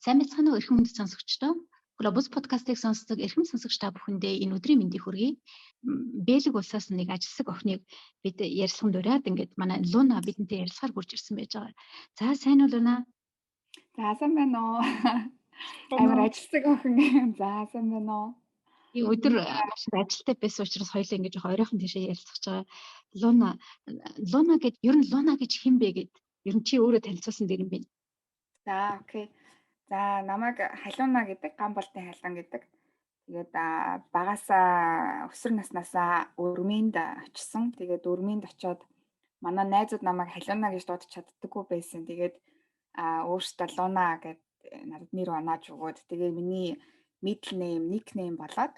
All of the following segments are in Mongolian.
Сайн мэцхан уу эрхэм хүнд сонсогчдоо. Глобус подкастыг сонсдог эрхэм сонсогч та бүхэндээ энэ өдрийн мэндийг хүргэе. Бэлэг улсаас нэг ажилсаг охиныг бид ярилцсан дураад ингээд манай Луна бидэнтэй ярилцахаар хурж ирсэн байж байгаа. За сайн уу Луна? За сайн байна уу? Амар ажилтдаг охин. За сайн байна уу? Би өдөр маш их ажилтай байсан учраас хоёулаа ингэж оройхон тийшээ ярилцах байгаа. Луна гэд ер нь Луна гэж хэн бэ гэд ер нь чи өөрөө танилцуулсан дэр юм бэ? За окей. За намайг халууна гэдэг, ган болтын халуун гэдэг. Тэгээд багасаа өсвөр наснаасаа Өрмөнд очсон. Тэгээд Өрмөнд очиод манай найзууд намайг халууна гэж дуудаж чаддаггүй байсан. Тэгээд өөртөө Луна гэд надад нэр оноож өгөөд тэгээд миний middle name, nickname болоод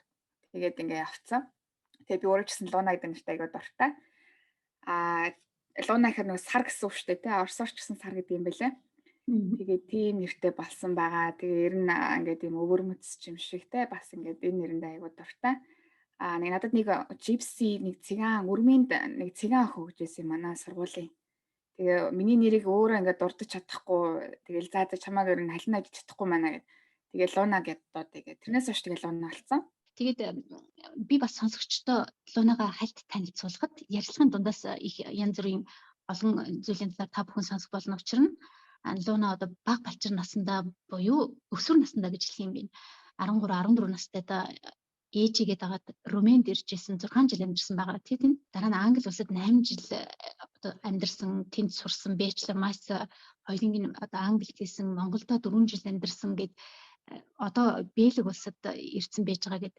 тэгээд ингээ явцсан. Тэгээд би өөрөө ч гэсэн Луна гэдэг нэртэй айгаа дуртай. Луна гэхэр нэг сар гэсэн үг шүү дээ, тий. Оросоор ч гэсэн сар гэдэг юм байлаа. Тэгээд тийм нэртэй болсон байгаа. Тэгээ ер нь ингээд юм өвөрмөц юм шиг те бас ингээд энэ нэрэндээ айгуу дуртай. Нэг надад нэг жипси нэг цыган Өрмөнд нэг цыган охин өгчээсэн манай сургуулийн. Тэгээ миний нэрийг өөрөө ингээд дурдж чадахгүй. Тэгэл заа чамааг ер нь халина гэж чадахгүй маа гэд. Тэгээ Луна гэдээ тэгээ тэрнээс хойш тэгээ Луна болсон. Тэгээд би бас сонсогчдоо Лунагаа хальт танилцуулахад ярилцлагын дундаас их янз бүрийн олон зүйлийн талаар та бүхэн сонсох болно учраас Луна одоо бага балчир насндаа буюу өсвөр насндаа гэж хэлэх юм байна. 13 14 настайдаа ээжигээ дагаад Румынд ирж исэн 6 жил амьдарсан байгаа тийм. Дараа нь Англи улсад 8 жил одоо амьдарсан, тэнд сурсан, бэчлер, мастер хоёулын одоо англид хийсэн, Монголдо 4 жил амьдарсан гэд одоо Бэлэг улсад ирсэн байж байгаа гэд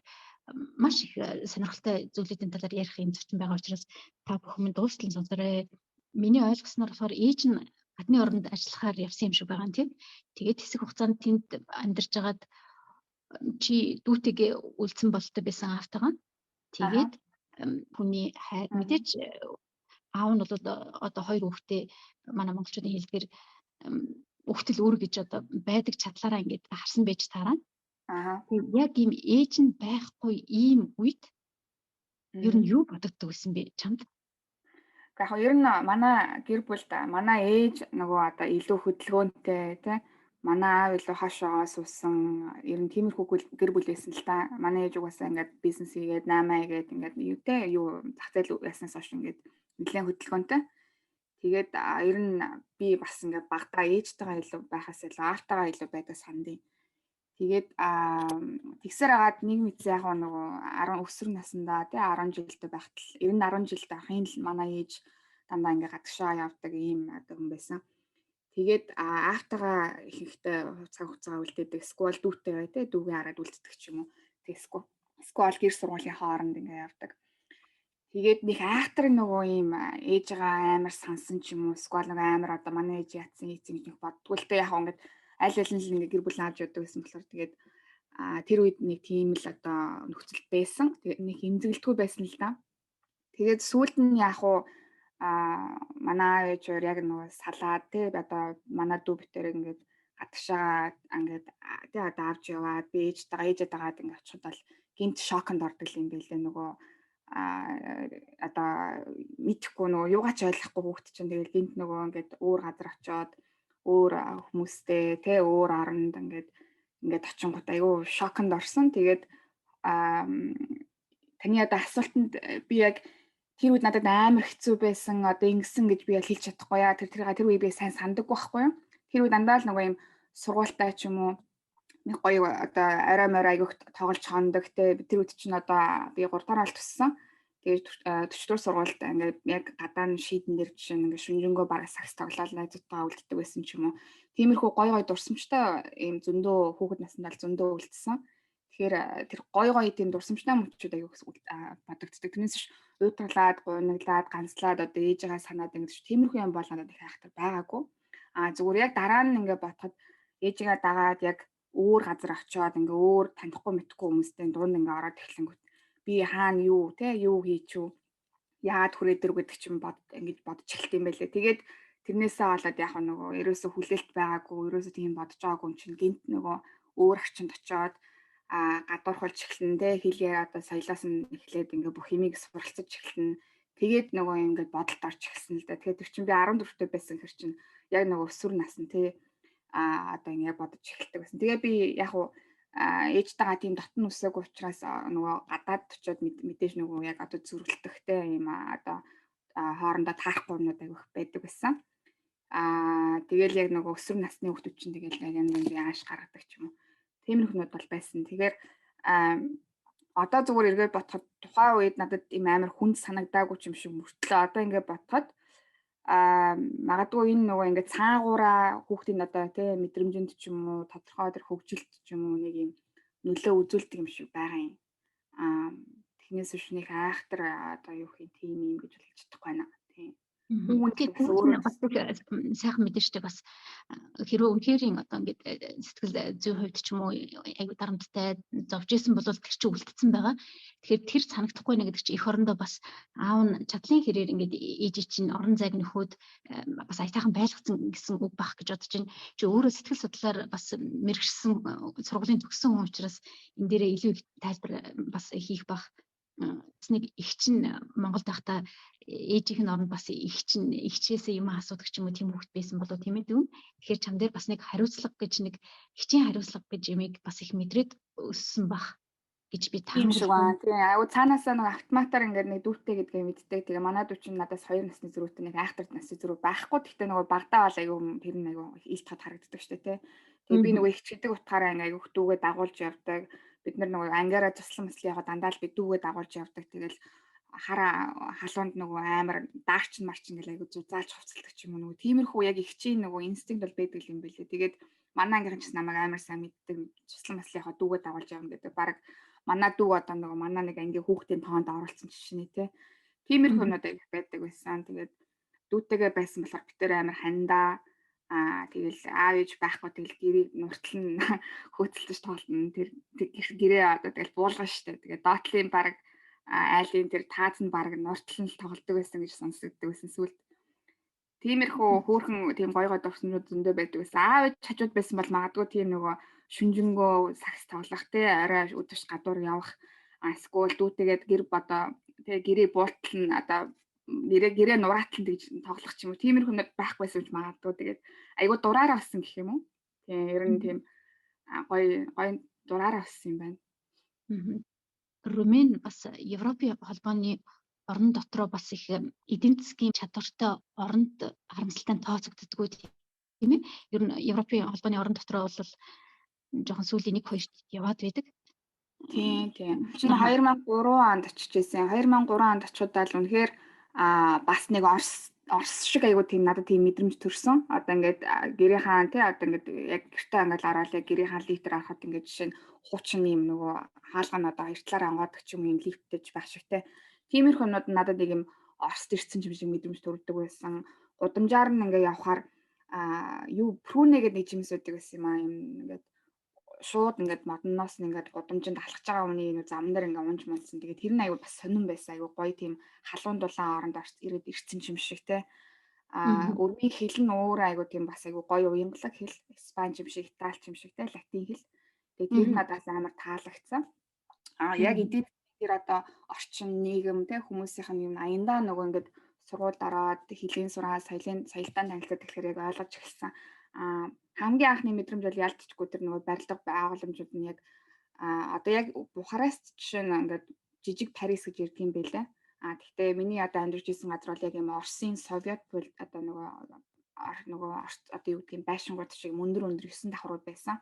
маш их сонирхолтой зүйлүүдийн талаар ярих юм зочин байгаа учраас та бүхэн дуустал сонсорой. Миний ойлгосноор болохоор ээж нь гадны орнд ажиллахаар явсан юм шиг байгаа юм тийм. Тэгээд хэсэг хугацаанд тэнд амьдарч агаад чи дүүтэйгээ үлдсэн болтой байсан автагаа. Тэгээд хүний мэдээж аав нь бол одоо хоёр хүүхдээ манай монголчуудын хэлээр хүүхдэл өөр гэж одоо байдаг чадлаараа ингээд харсан байж таараа. Тэгээд яг ийм ээж нь байхгүй ийм үед ер нь юу бодогддог гэсэн бэ чамд? Яг ер нь манай гэр бүлд манай ээж нөгөө одоо илүү хөдөлгөөнтэй тий. Манай аав илүү хашаагаа суусан ер нь тиймэрхүү гэр бүл байсан л та. Манай ээж угаасаа ингээд бизнес хийгээд 8 хийгээд ингээд юу зах зээл яснаас хойш ингээд нэлээд хөдөлгөөнтэй. Тэгээд ер нь би бас ингээд багтаа ээжтэйгээ илүү байхаас илүү аартайгаа илүү байдаг сандیں۔ Тэгээд тэгсээр агаад нэг мэдсэн яг нөгөө 10 өсвөр наснда тий 10 жилдээ байхад ер нь 10 жилдээ ахын л манай ээж дандаа ингээ гадагшаа явдаг ийм одоо хүн байсан. Тэгээд аавтайгаа ихэнхдээ цаг хугацаа үлдээдэг. Сквал дүүтэйгээ тий дүүгээ хараад үлддэг ч юм уу. Тэгсгүй. Сквал гэр сургуулийн хооронд ингээ явдаг. Тэгээд нэг айхтар нөгөө ийм ээжигаа амар сансан ч юм уу. Сквал нөгөө амар одоо манай ээж яатсан ийцэн гэж боддгоо л дээ яг ингээд аль аль нь л ингээ гэр бүл авч явдаг гэсэн болохоор тэгээд тэр үед нэг тийм л одоо нөхцөл байсан. Тэгээд нэг эмзэглэлтгүй байсан л да. Тэгээд сүүлд нь яг уу манай ээж өөр яг нөгөө салаад тий одоо манай дүү битэр ингээд гадагшаа ингээд тий одоо авч яваад би ээжээ дагаад ингээд очиход бол гинт шоконд ордог юм байлээ нөгөө одоо мэдхгүй нөгөө юугаач ойлгохгүй хүүхд чинь тэгээд гинт нөгөө ингээд өөр газар очиод өөр хүмүүстэй тий өөр оронд ингээд очингууд айгүй шоконд орсон. Тэгээд таны одоо асуултанд би яг тэр үед надад амар хэцүү байсан одоо ингэсэн гэж би хэлж чадахгүй яа тэр үе би сайн сандаггүй байхгүй юу. Тэр үед дандаа л нөгөө юм сургуультай ч юм уу нэг гоё одоо арай морай айгүйх тоглож хондог те тэр үед чинь одоо би 3 дахь алт туссан. Тэгээд 40 дугаар сургуультай ингээд яг гадаан шийдэн дээр жишээ нь ингээд шүнжэнгөө бараг сакс тоглоод найзуудтайгаа үлддэг байсан ч юм уу. Тиймэрхүү гоё дурсамжтай ийм зөндөө хүүхэд насндаа л зөндөө үлдсэн. Тэгэхээр тэр гоё тийм дурсамжтай мөчүүд аягүй бодогддог. Тэрнээс ш уйтгалаад, гуйнаглаад, ганцлаад одоо ээжигээ санаад ингэж тиймэрхүү юм бол надад их хайхтар байгаагүй. Зүгээр яг дараа нь ингээд бодоход ээжигээ дагаад яг өөр газар очиод ингээ өөр танихгүй мэдхгүй хүмүүстэй дунд ингээ ороод эхлэнгүүт би хаана юу те юу хийчихв яагаад хүрээдэр гэдэг чинь ингэж бодож эхэлт юм байлээ. Тэгээд тэрнээсээ болоод яг нөгөө ерөөсө хүлээлт байгаагүй, ерөөсө тийм бодож байгаагүй юм чинь гинт нөгөө өөр орчинд очиод гадуурхуулж эхэлнэ те хэлээ одоо соёлоос нь эхлээд ингээ бүх юмыг суралцаж эхэлнэ. Тэгээд нөгөө ингээд бодолд орж эхэлсэн л да. Тэгэхээр тэр чинь би 14 дэх байсан хэр чинь яг нөгөө өсвөр насн те одоо ингэ бодож эхэлдэг байсан. Тэгээ би яг уу ээжтэйгээ тийм дотн үсээгүй учраас нөгөө гадаад очиод мэдээж нөгөө яг одоо зөрөлдөхтэй юм одоо хоорондоо таахгүй юмнууд айгүйх байдаг байсан. Тэгэл яг нөгөө өсвөр насны хүүхдүүд чинь тэгэл янз бүрийн ааш гаргадаг ч юм уу. Тиймэрхүүнүүд бол байсан. Тэгэхээр одоо зүгээр эргээд бодоход тухайн үед надад ийм амар хүнд санагдаагүй ч юм шиг мөртлөө одоо ингээд бодоход магадгүй энэ нөгөө ингээд цаагаараа хүүхдийн одоо тий мэдрэмжинд ч юм уу тодорхой тэр хөгжилт ч юм уу нэг юм нөлөө үзүүлдэг юм шиг байгаа юм. Тэгнээс биш нэг айхтар одоо юу хий тийм юм гэж хэлж чадахгүй байна. Тийм. Тэгээд бас сайхан мэдэн штэ бас хэрвээ үнэхээр одоо ингээд сэтгэл зүйн хувьд ч юм уу айгу дарамттай зовж исэн бол тэр чинь үлдсэн байгаа. Тэгэхээр тэр санагдахгүй нэ гэдэг чинь эх орондоо бас аав нь чадлын хэрээр ингээд ээж чинь орон зайг нөхөд бас аятайхан байлгацсан гэсэн үг байх гэж бодож байна. Чи өөрөө сэтгэл судлаар бас мэрэгшсэн сургуулийн төгссөн хүн учраас энэ дээрээ илүү их тайлбар бас хийх бах. Нэг их чинь Монголд байхдаа ээжийнх нь оронд бас их чинь ихчээсээ юм асуудаг ч юм уу тийм хүүхэд байсан болоо тийм ээ дүүн. Тэгэхээр чам дээр бас нэг хариуцлага гэж нэг ихчийн хариуцлага гэж юмыг бас их мэдрээд өссөн бах гэж би таамаглав. Тийм аюу цаанаасаа нэг автоматар ингээд нэг дүүтэй гэдгээ мэддэг. Тэгээ манай дүү чинь надаас 2 насны зөрүүтэй нэг айхтар насны зөрүү байхгүй. Гэхдээ нөгөө багтаа бол аюу тэр нь аюу илт хад харагддаг шүү дээ тий. Тэгээ би нөгөө их чидэг утгаараа ингээд аюу дүүгээ дагуулж явдаг. Бид нар нөгөө ангиараа туслан мэсли яваад дандаа л би дүүгээ дагуулж явдаг. Тэгэл хараа халуунд нөгөө амар даарчин марчин гэл аягүй зузаалж хувцалдаг ч юм уу нөгөө тиймэрхүү яг ихчийн нөгөө инстинкт бол байдаг юм билээ. Тэгээд манай ангийнхан ч намайг амар сайн мэддэг. Туслан мэсли яваад дүүгээ дагуулж явна гэдэг. Бараг манай дүү одоо нөгөө манай нэг ангийн хүүхдийн тоонд оруулсан жишээ тий. Тиймэрхүү юмуд их байдаг байсан. Тэгээд дүүтэйгээ байсан болохоор бид тээр амар хандаа тэгэл аав ээж байхгүй тэгэл гэрийг нуртлан хөөцөлдөж тоолно. Тэр гэрээ одоо тэгэл буулгана штэ. Тэгээд доотлын баг айлын тэр тааз нь баг нуртлан л тоглодог байсан гэж сонсогддог байсан сүлд. Тиймэрхүү хөөхөн тийм гой гой дурсамжууд зөндөө байдаг байсан. Аав ээж хажууд байсан бол магадгүй тийм нөгөө шүнжэнгөө сакс тоглох те орой өдөрч гадуур явах эсвэл дүүтэйгээд гэр бодоо те гэрээ буултлан одоо гэрээ нураатлан тэгж тоглох ч юм уу тиймэрхүүнүүд байхгүйсэн ч магадгүй тэгээд айгуу дураараа болсон гэх юм уу. Тийм ер нь тийм гой дураараа болсон юм байна. Румын бас Европын холбооны орон дотроо бас их эдийн засгийн чадвартай оронд харамсалтай тооцогддггүй тийм ээ. Ер нь Европын холбооны орон дотроо бол жоохон сүүлийн 1-2 яваад байдаг. Тийм. Чи 2003 онд очиж ирсэн. 2003 онд очиудаа л үнэхээр бас нэг Орос шиг айгуу тийм надад тийм мэдрэмж төрсөн. Одоо ингээд гэрийнхаа тий одоо ингээд яг гэртээ ингээд ороод яг гэрийнхаа литр авахад ингээд жишээ нь хуучин юм нөгөө хаалган одоо хоёр талаараа ангаадаг ч юм юм лифтэж байх шиг тий. Тиймэрхүү юмуд надад нэг юм Оросд ирсэн юм шиг мэдрэмж төрдөг байсан. Гудамжаар нь ингээд явхаар юу прүнэ гэдэг нэг жимс үүдэг байсан юм юм ингээд шууд ингээд модноос ингээд гудамжинд алхаж байгаа хүний нэг зам дээр ингээд унж мунсан. Тэгээд тэр нь аягүй бас сонирн байсан. Аягүй гоё тийм халуун дулаан оронд ирээд ирсэн юм шиг те. Өрмийн хэл нь өөр аягүй тийм бас аягүй гоё уянгалаг хэл. Испани юм шиг, италич юм шиг те, латин хэл. Тэгээд тэр нь надаас амар таалагдсан. Яг эдийн тэр одоо орчин нийгэм те хүмүүсийнх нь юм аяндаа нөгөө ингээд сургуульд ороод хэлийн сураа соёлтой танилцаад тэгэхээр яг ойлгож эхэлсэн. Хамгийн анхны мэдрэмж бол ялцчихгүй тэр нөгөө барилга байгууламжууд нь яг одоо яг Бухарест жишээ нь ингээд жижиг Парис гэж ярдгийм байлаа. Гэхдээ миний одоо амьдарч исэн газар бол яг юм Оросын Совет одоо нөгөө одоо юу гэдгийг байшингууд шиг өндөр 9 давхрууд байсан.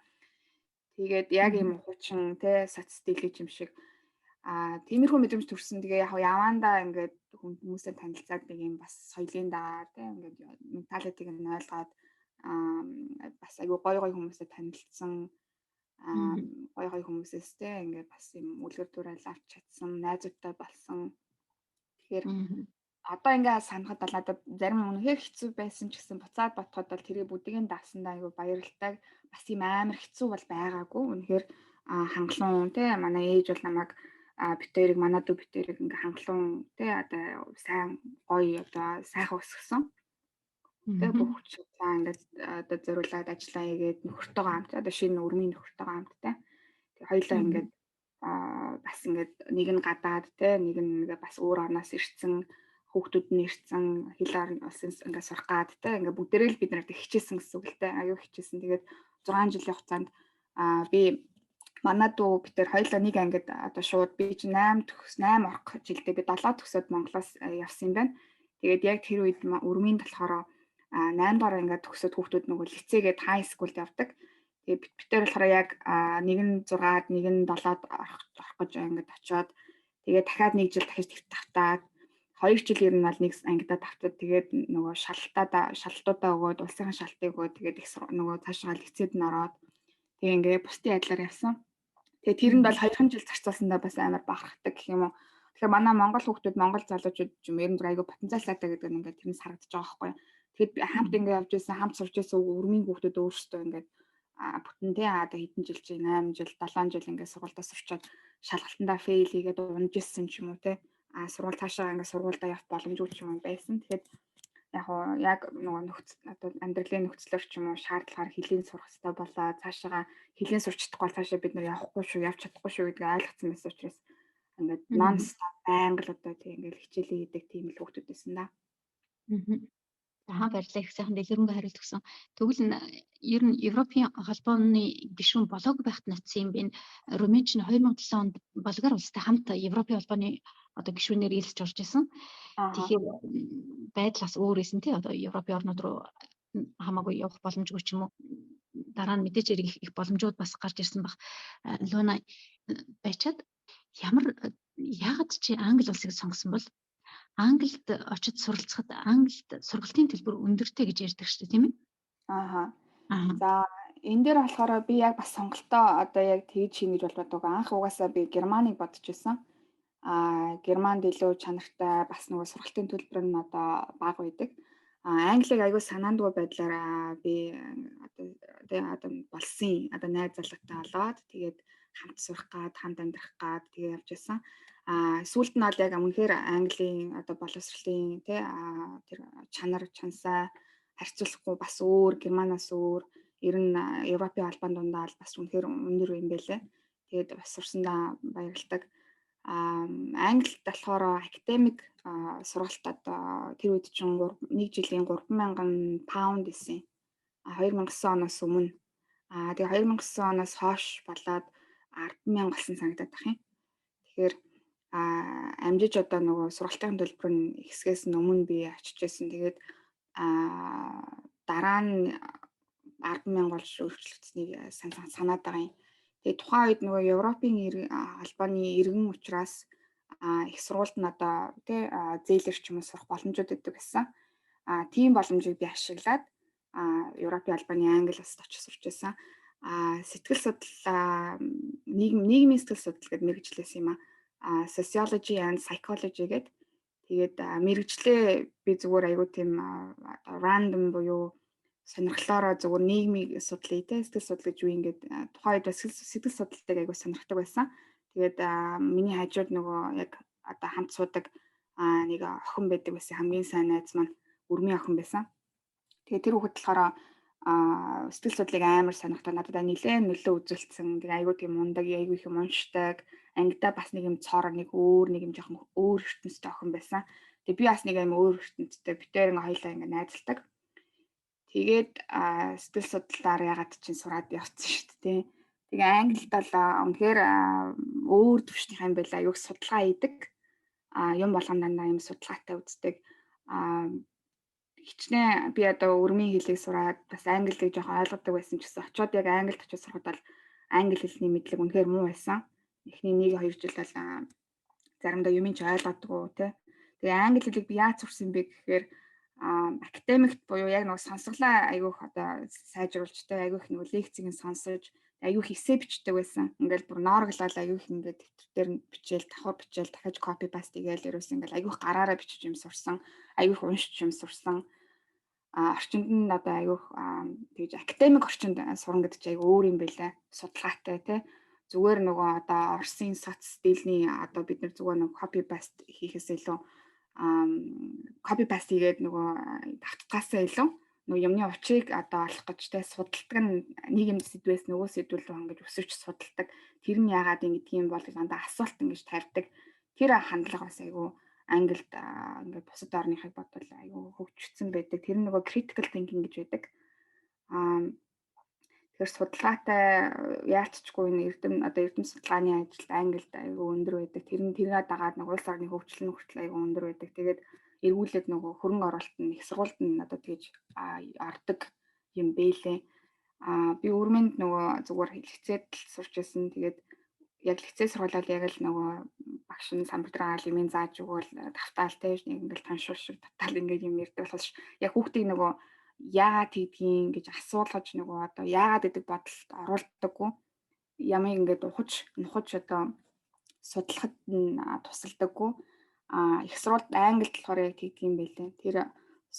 Тэгээд яг юм хуучин те соцстилж юм шиг тиймэрхүү мэдрэмж төрсэн. Тэгээ яг явандаа ингээд хүмүүстэй танилцаад нэг юм бас соёлын даа те ингээд менталитиг нь ойлгоод бас айгүй гоё хүмүүстэй танилцсан гоё хүмүүсээс те ингээд бас юм үлгэр дуурайл авч чадсан найзуудтай болсон. Тэгэхээр одоо ингээд санахад бол надад зарим үнэхээр хэцүү байсан ч гэсэн буцаад бодоход бол тэрийг бүгдийг давсандаа айгүй баярлалтай. Бас юм амар хэцүү бол байгаагүй. Үнэхээр хангалуун те манай ээж бол намайг битэрийг манай дүү битэрийг ингээд хангалуун те одоо сайн гоё одоо сайхан өсгсөн. Тэгээ бүх чиглэлээ ингээд одоо зориулаад ажиллаа хийгээд нөхөртөөгөө хамт одоо шинэ өрмийн нөхөртөөгөө хамттай. Тэгээ хоёулаа ингээд бас ингээд нэг нь гадаад те нэг нь ингээд бас өөр орноос ирсэн хүүхдүүд нь ирсэн хэл улсын ингээд сурах гад те ингээд бүгдээрээ л бид нарт хичээсэн гэсэн үг л те аюу хичээсэн. Тэгээд 6 жилийн хугацаанд би манай дүү бид тэр хоёулаа нэг ангид одоо шууд би чи 8 орох жилдээ би 7 төгсөөд Монголоос явсан юм байна. Тэгээд яг тэр үед өрмийн болохоор 8 дахь ангид төгсөөд хүүхдүүд нөгөө лицейгээд хай скулд явдаг. Тэгээд бид тэр болохоор яг нэг нь 6-аад нэг нь 7-ад орох гэж ангид очиод тэгээд дахиад нэг жил дахиж тавтаад 2 жил ер нь бол нэг ангидаа тавтаад тэгээд нөгөө шалалтуудаа өгөөд улсын шалтыг өгөөд тэгээд их нөгөө цаашаа лицейд нь ороод тэгээ ингээ бусдын адилаар явсан. Тэгээ тэр нь бол 2 жил зарцуулсандаа бас амар бахархдаг гэх юм уу. Тэгэхээр манай Монгол хүүхдүүд Монгол залуучууд юм ер нь айгүй потенциалтай гэдэг нь ингээ тэрнээс харагдаж байгаа байхгүй. Тэгэхэд хамт ингээ явж исэн, хамт сурч исэн өрмийн хүүхдүүд өөрсдөө ингээ бүтэн тэ одоо хэдэн жил чи 8 жил 7 жил ингээ сургуультаа сурчаад шалгалтандаа фейл хийгээд унж ирсэн ч юм уу те сургууль цаашаа ингээ сургуультай явах боломжгүй ч юм байсан. Тэгэхээр яг нөгөө одоо амьдралын нөхцлөөр ч юм уу шаардлагаар хэлийн сурах хэрэгтэй болоо цаашаа хэлийн сурч чадахгүй бол цаашаа бид нар явахгүй шүү явж чадахгүй шүү гэдгийг ойлгоцсон байсан учраас ингээд нон стоп байнга л одоо тийм ингээд хичээлээ хийдэг тийм л хүүхдүүд байсан да. Баярлалаа их сайхан дэлгэрэнгүй хариулт өгсөн. Тэгвэл ер нь Европын холбооны гишүүн болоогүй байхад натсан юм бэ. Румын чинь 2007 онд Болгар улстай хамт Европын холбооны одоо гишүүнээр ирэлж орж исэн. Тэгэхээр байдлаас өөр исэн тий одоо Европын орнууд руу хамаагүй явах боломжгүй ч юм уу. Дараа нь мэдээж их боломжууд бас гарч ирсэн баг. Луна байчаад яагаад чи Англи улсыг сонгосон бол Англид очиж суралцахад Англид сургалтын төлбөр өндөртэй гэж ярьдаг шүү дээ, тийм ээ? За энэ дээр болохоор би яг бас сонголтоо одоо яг тэгж хийнэ гэж болдог. Анх угаасаа би Германыг бодож байсан. Германд илүү чанартай бас нөгөө сургалтын төлбөр нь одоо бага байдаг. Англиг аягүй санаандгүй байдлаар би одоо болсон одоо найз залуутай болоод тэгээд хамт сурах гад хамт амьдрах гад тэгээд явж байсан. Сүүлд нь бол яг үнэхээр Английн одоо боловсролын тэр чанар чансаа харьцуулахгүй бас өөр Германаас өөр ер нь Европын албан дундаа бас үнэхээр өндөр юм байлээ. Тэгээд бас сурсандаа баярлалдаг. Англид болохоор академик сургалт одоо тэр үед чинь 1 жилийн 3,000 паунд исэн. 2009 оноос өмнө. Тэгээ 2009 оноос хойш болоод 10,000 болсон санагдаад байх юм. Тэгэхээр амжиж одоо нөгөө сургалтын төлбөр нь ихсгээс өмнө би очиж байсан. Тэгээд дараа нь 10,000 болж өөрчлөгдсөнийг санаад байгаа юм. Тэгээд тухайн үед нөгөө Европын албаны иргэн учраас их сургуульд нь одоо тий зээлэр ч юм уу сурах боломжууд өгдөг гэсэн. Тийм боломжийг би ашиглаад Европын албаны англи улсад очиж сурч байсан. Сэтгэл судлал нийгмийн сэтгэл судлал гэдэг мэргэжлээс юм sociology and psychology гэдэг. Тэгээд мэргэжлээ би зүгээр аягүй тийм random буюу сонирхлоороо зүгээр нийгмийг судлаа те сэтгэл судлал гэж юу ингээд тухайн үед бас сэтгэл судлалтыг аягүй сонирхдаг байсан. Тэгээд миний хажууд нөгөө яг одоо хамт суудаг нэг охин байдаг байсан. Хамгийн сайн найз маань өрмийн охин байсан. Тэгээд тэр хүүхэд болохоор сэтгэл судлалыг амар сонирхдаг. Надад нэлээд нөлөө үзүүлсэн. Тэгээд аягүй тийм мундаг, аягүй их юм уншдаг. Ангидаа бас нэг юм цоор нэг юм жоохон өөр ертөнцтэй охин байсан. Тэгээд би бас нэг юм өөр ертөнцтэй битээр ингээ хоёлаа ингээ найзалдаг. Тэгээд сэтгэл судлалаар ягаад чинь сураад явцсан шүү дээ. Тэгээ англид бол үнэхээр өөр төвшних юм байла. Аюух судалгаа хийдэг. Юм болгоно дандаа юм судалгаатай үздэг. Хичнээн би одоо өрмийн хэлийг сураад бас англи хэлийг жоохон ойлгодог байсан ч гэсэн очиод яг англид очиж сурахад бол англи хэлний мэдлэг үнэхээр муу байсан. Эхний 1-2 жил бол заримдаа юм чи ойлгодгүй тий. Тэгээ англи хэлийг би яаж сурсан бэ гэхээр академикт буюу яг нэг сонсголоо айгүйх одоо сайжруулж тий айгүйх нэг лекцийг сонсож айгүйх эссе бичдэг байсан. Ингээл бүр ноорглол айгүйх ингээд дэвтэр дээр бичээл давхар бичээл дахиж копи паст хийгээл ерөөс ингээл айгүйх гараараа бичиж юм сурсан. Айгүйх уншиж юм сурсан. Орчинд нь одоо айгүйх тэгж академик орчинд сурна гэдэг чинь айгүй өөр юм байлаа. Судалгаатай тий. Зүгээр нөгөө одоо Орсын соц стилийн одоо бид нар зүгээр нэг копи паст хийхээс илүү копи паст хийгээд нөгөө давтгаасаа илүү нөгөө юмны учрыг одоо олох гэж тэ судалдаг нь нэг юм сэдвээс нөгөө сэдвүүл рүү ингэж өсөж судалдаг. Тэр нь яагаад ингэдэг юм бол дандаа асуулт ингэж тавьдаг. Тэр хандлага бас айгүй Англид ингээд бусад орныхыг бодвол айгүй хөгжсөн байдаг. Тэр нөгөө critical thinking гэж байдаг. Аа Тэгэхээр судалгаатай яалтчгүй энэ эрдэм судалгааны ажилд Англид айгүй өндөр байдаг. Тэрнээ дагаад нэг улс орны хөгжил нөхцөл айгүй өндөр байдаг. Тэгээд эргүүлээд нөгөө хөрөнгө оруулалт нь их сургуульд нь одоо тэгж ордог юм бэлээ. Би өрмөнд нөгөө зүгээр хилцээд сурч байсан. Тэгээд яг лицей сургуулиуд яг л нөгөө багш нь самбартраа лимийн зааж өгөөл тавтаал те нэг ингээл таньшуул шиг татаал ингээд юм ярьдаг болохоос яг хүүхдийг нөгөө яагаад тэгдгийг гэж асуулгаж нөгөө одоо яагаад гэдэг бодолд оруулдаггүй ямыг ингээд нухаж одоо судлахад нь тусалдаггүй их сурвалж англид болохоор яг тэгдэг юм байлээ. Тэр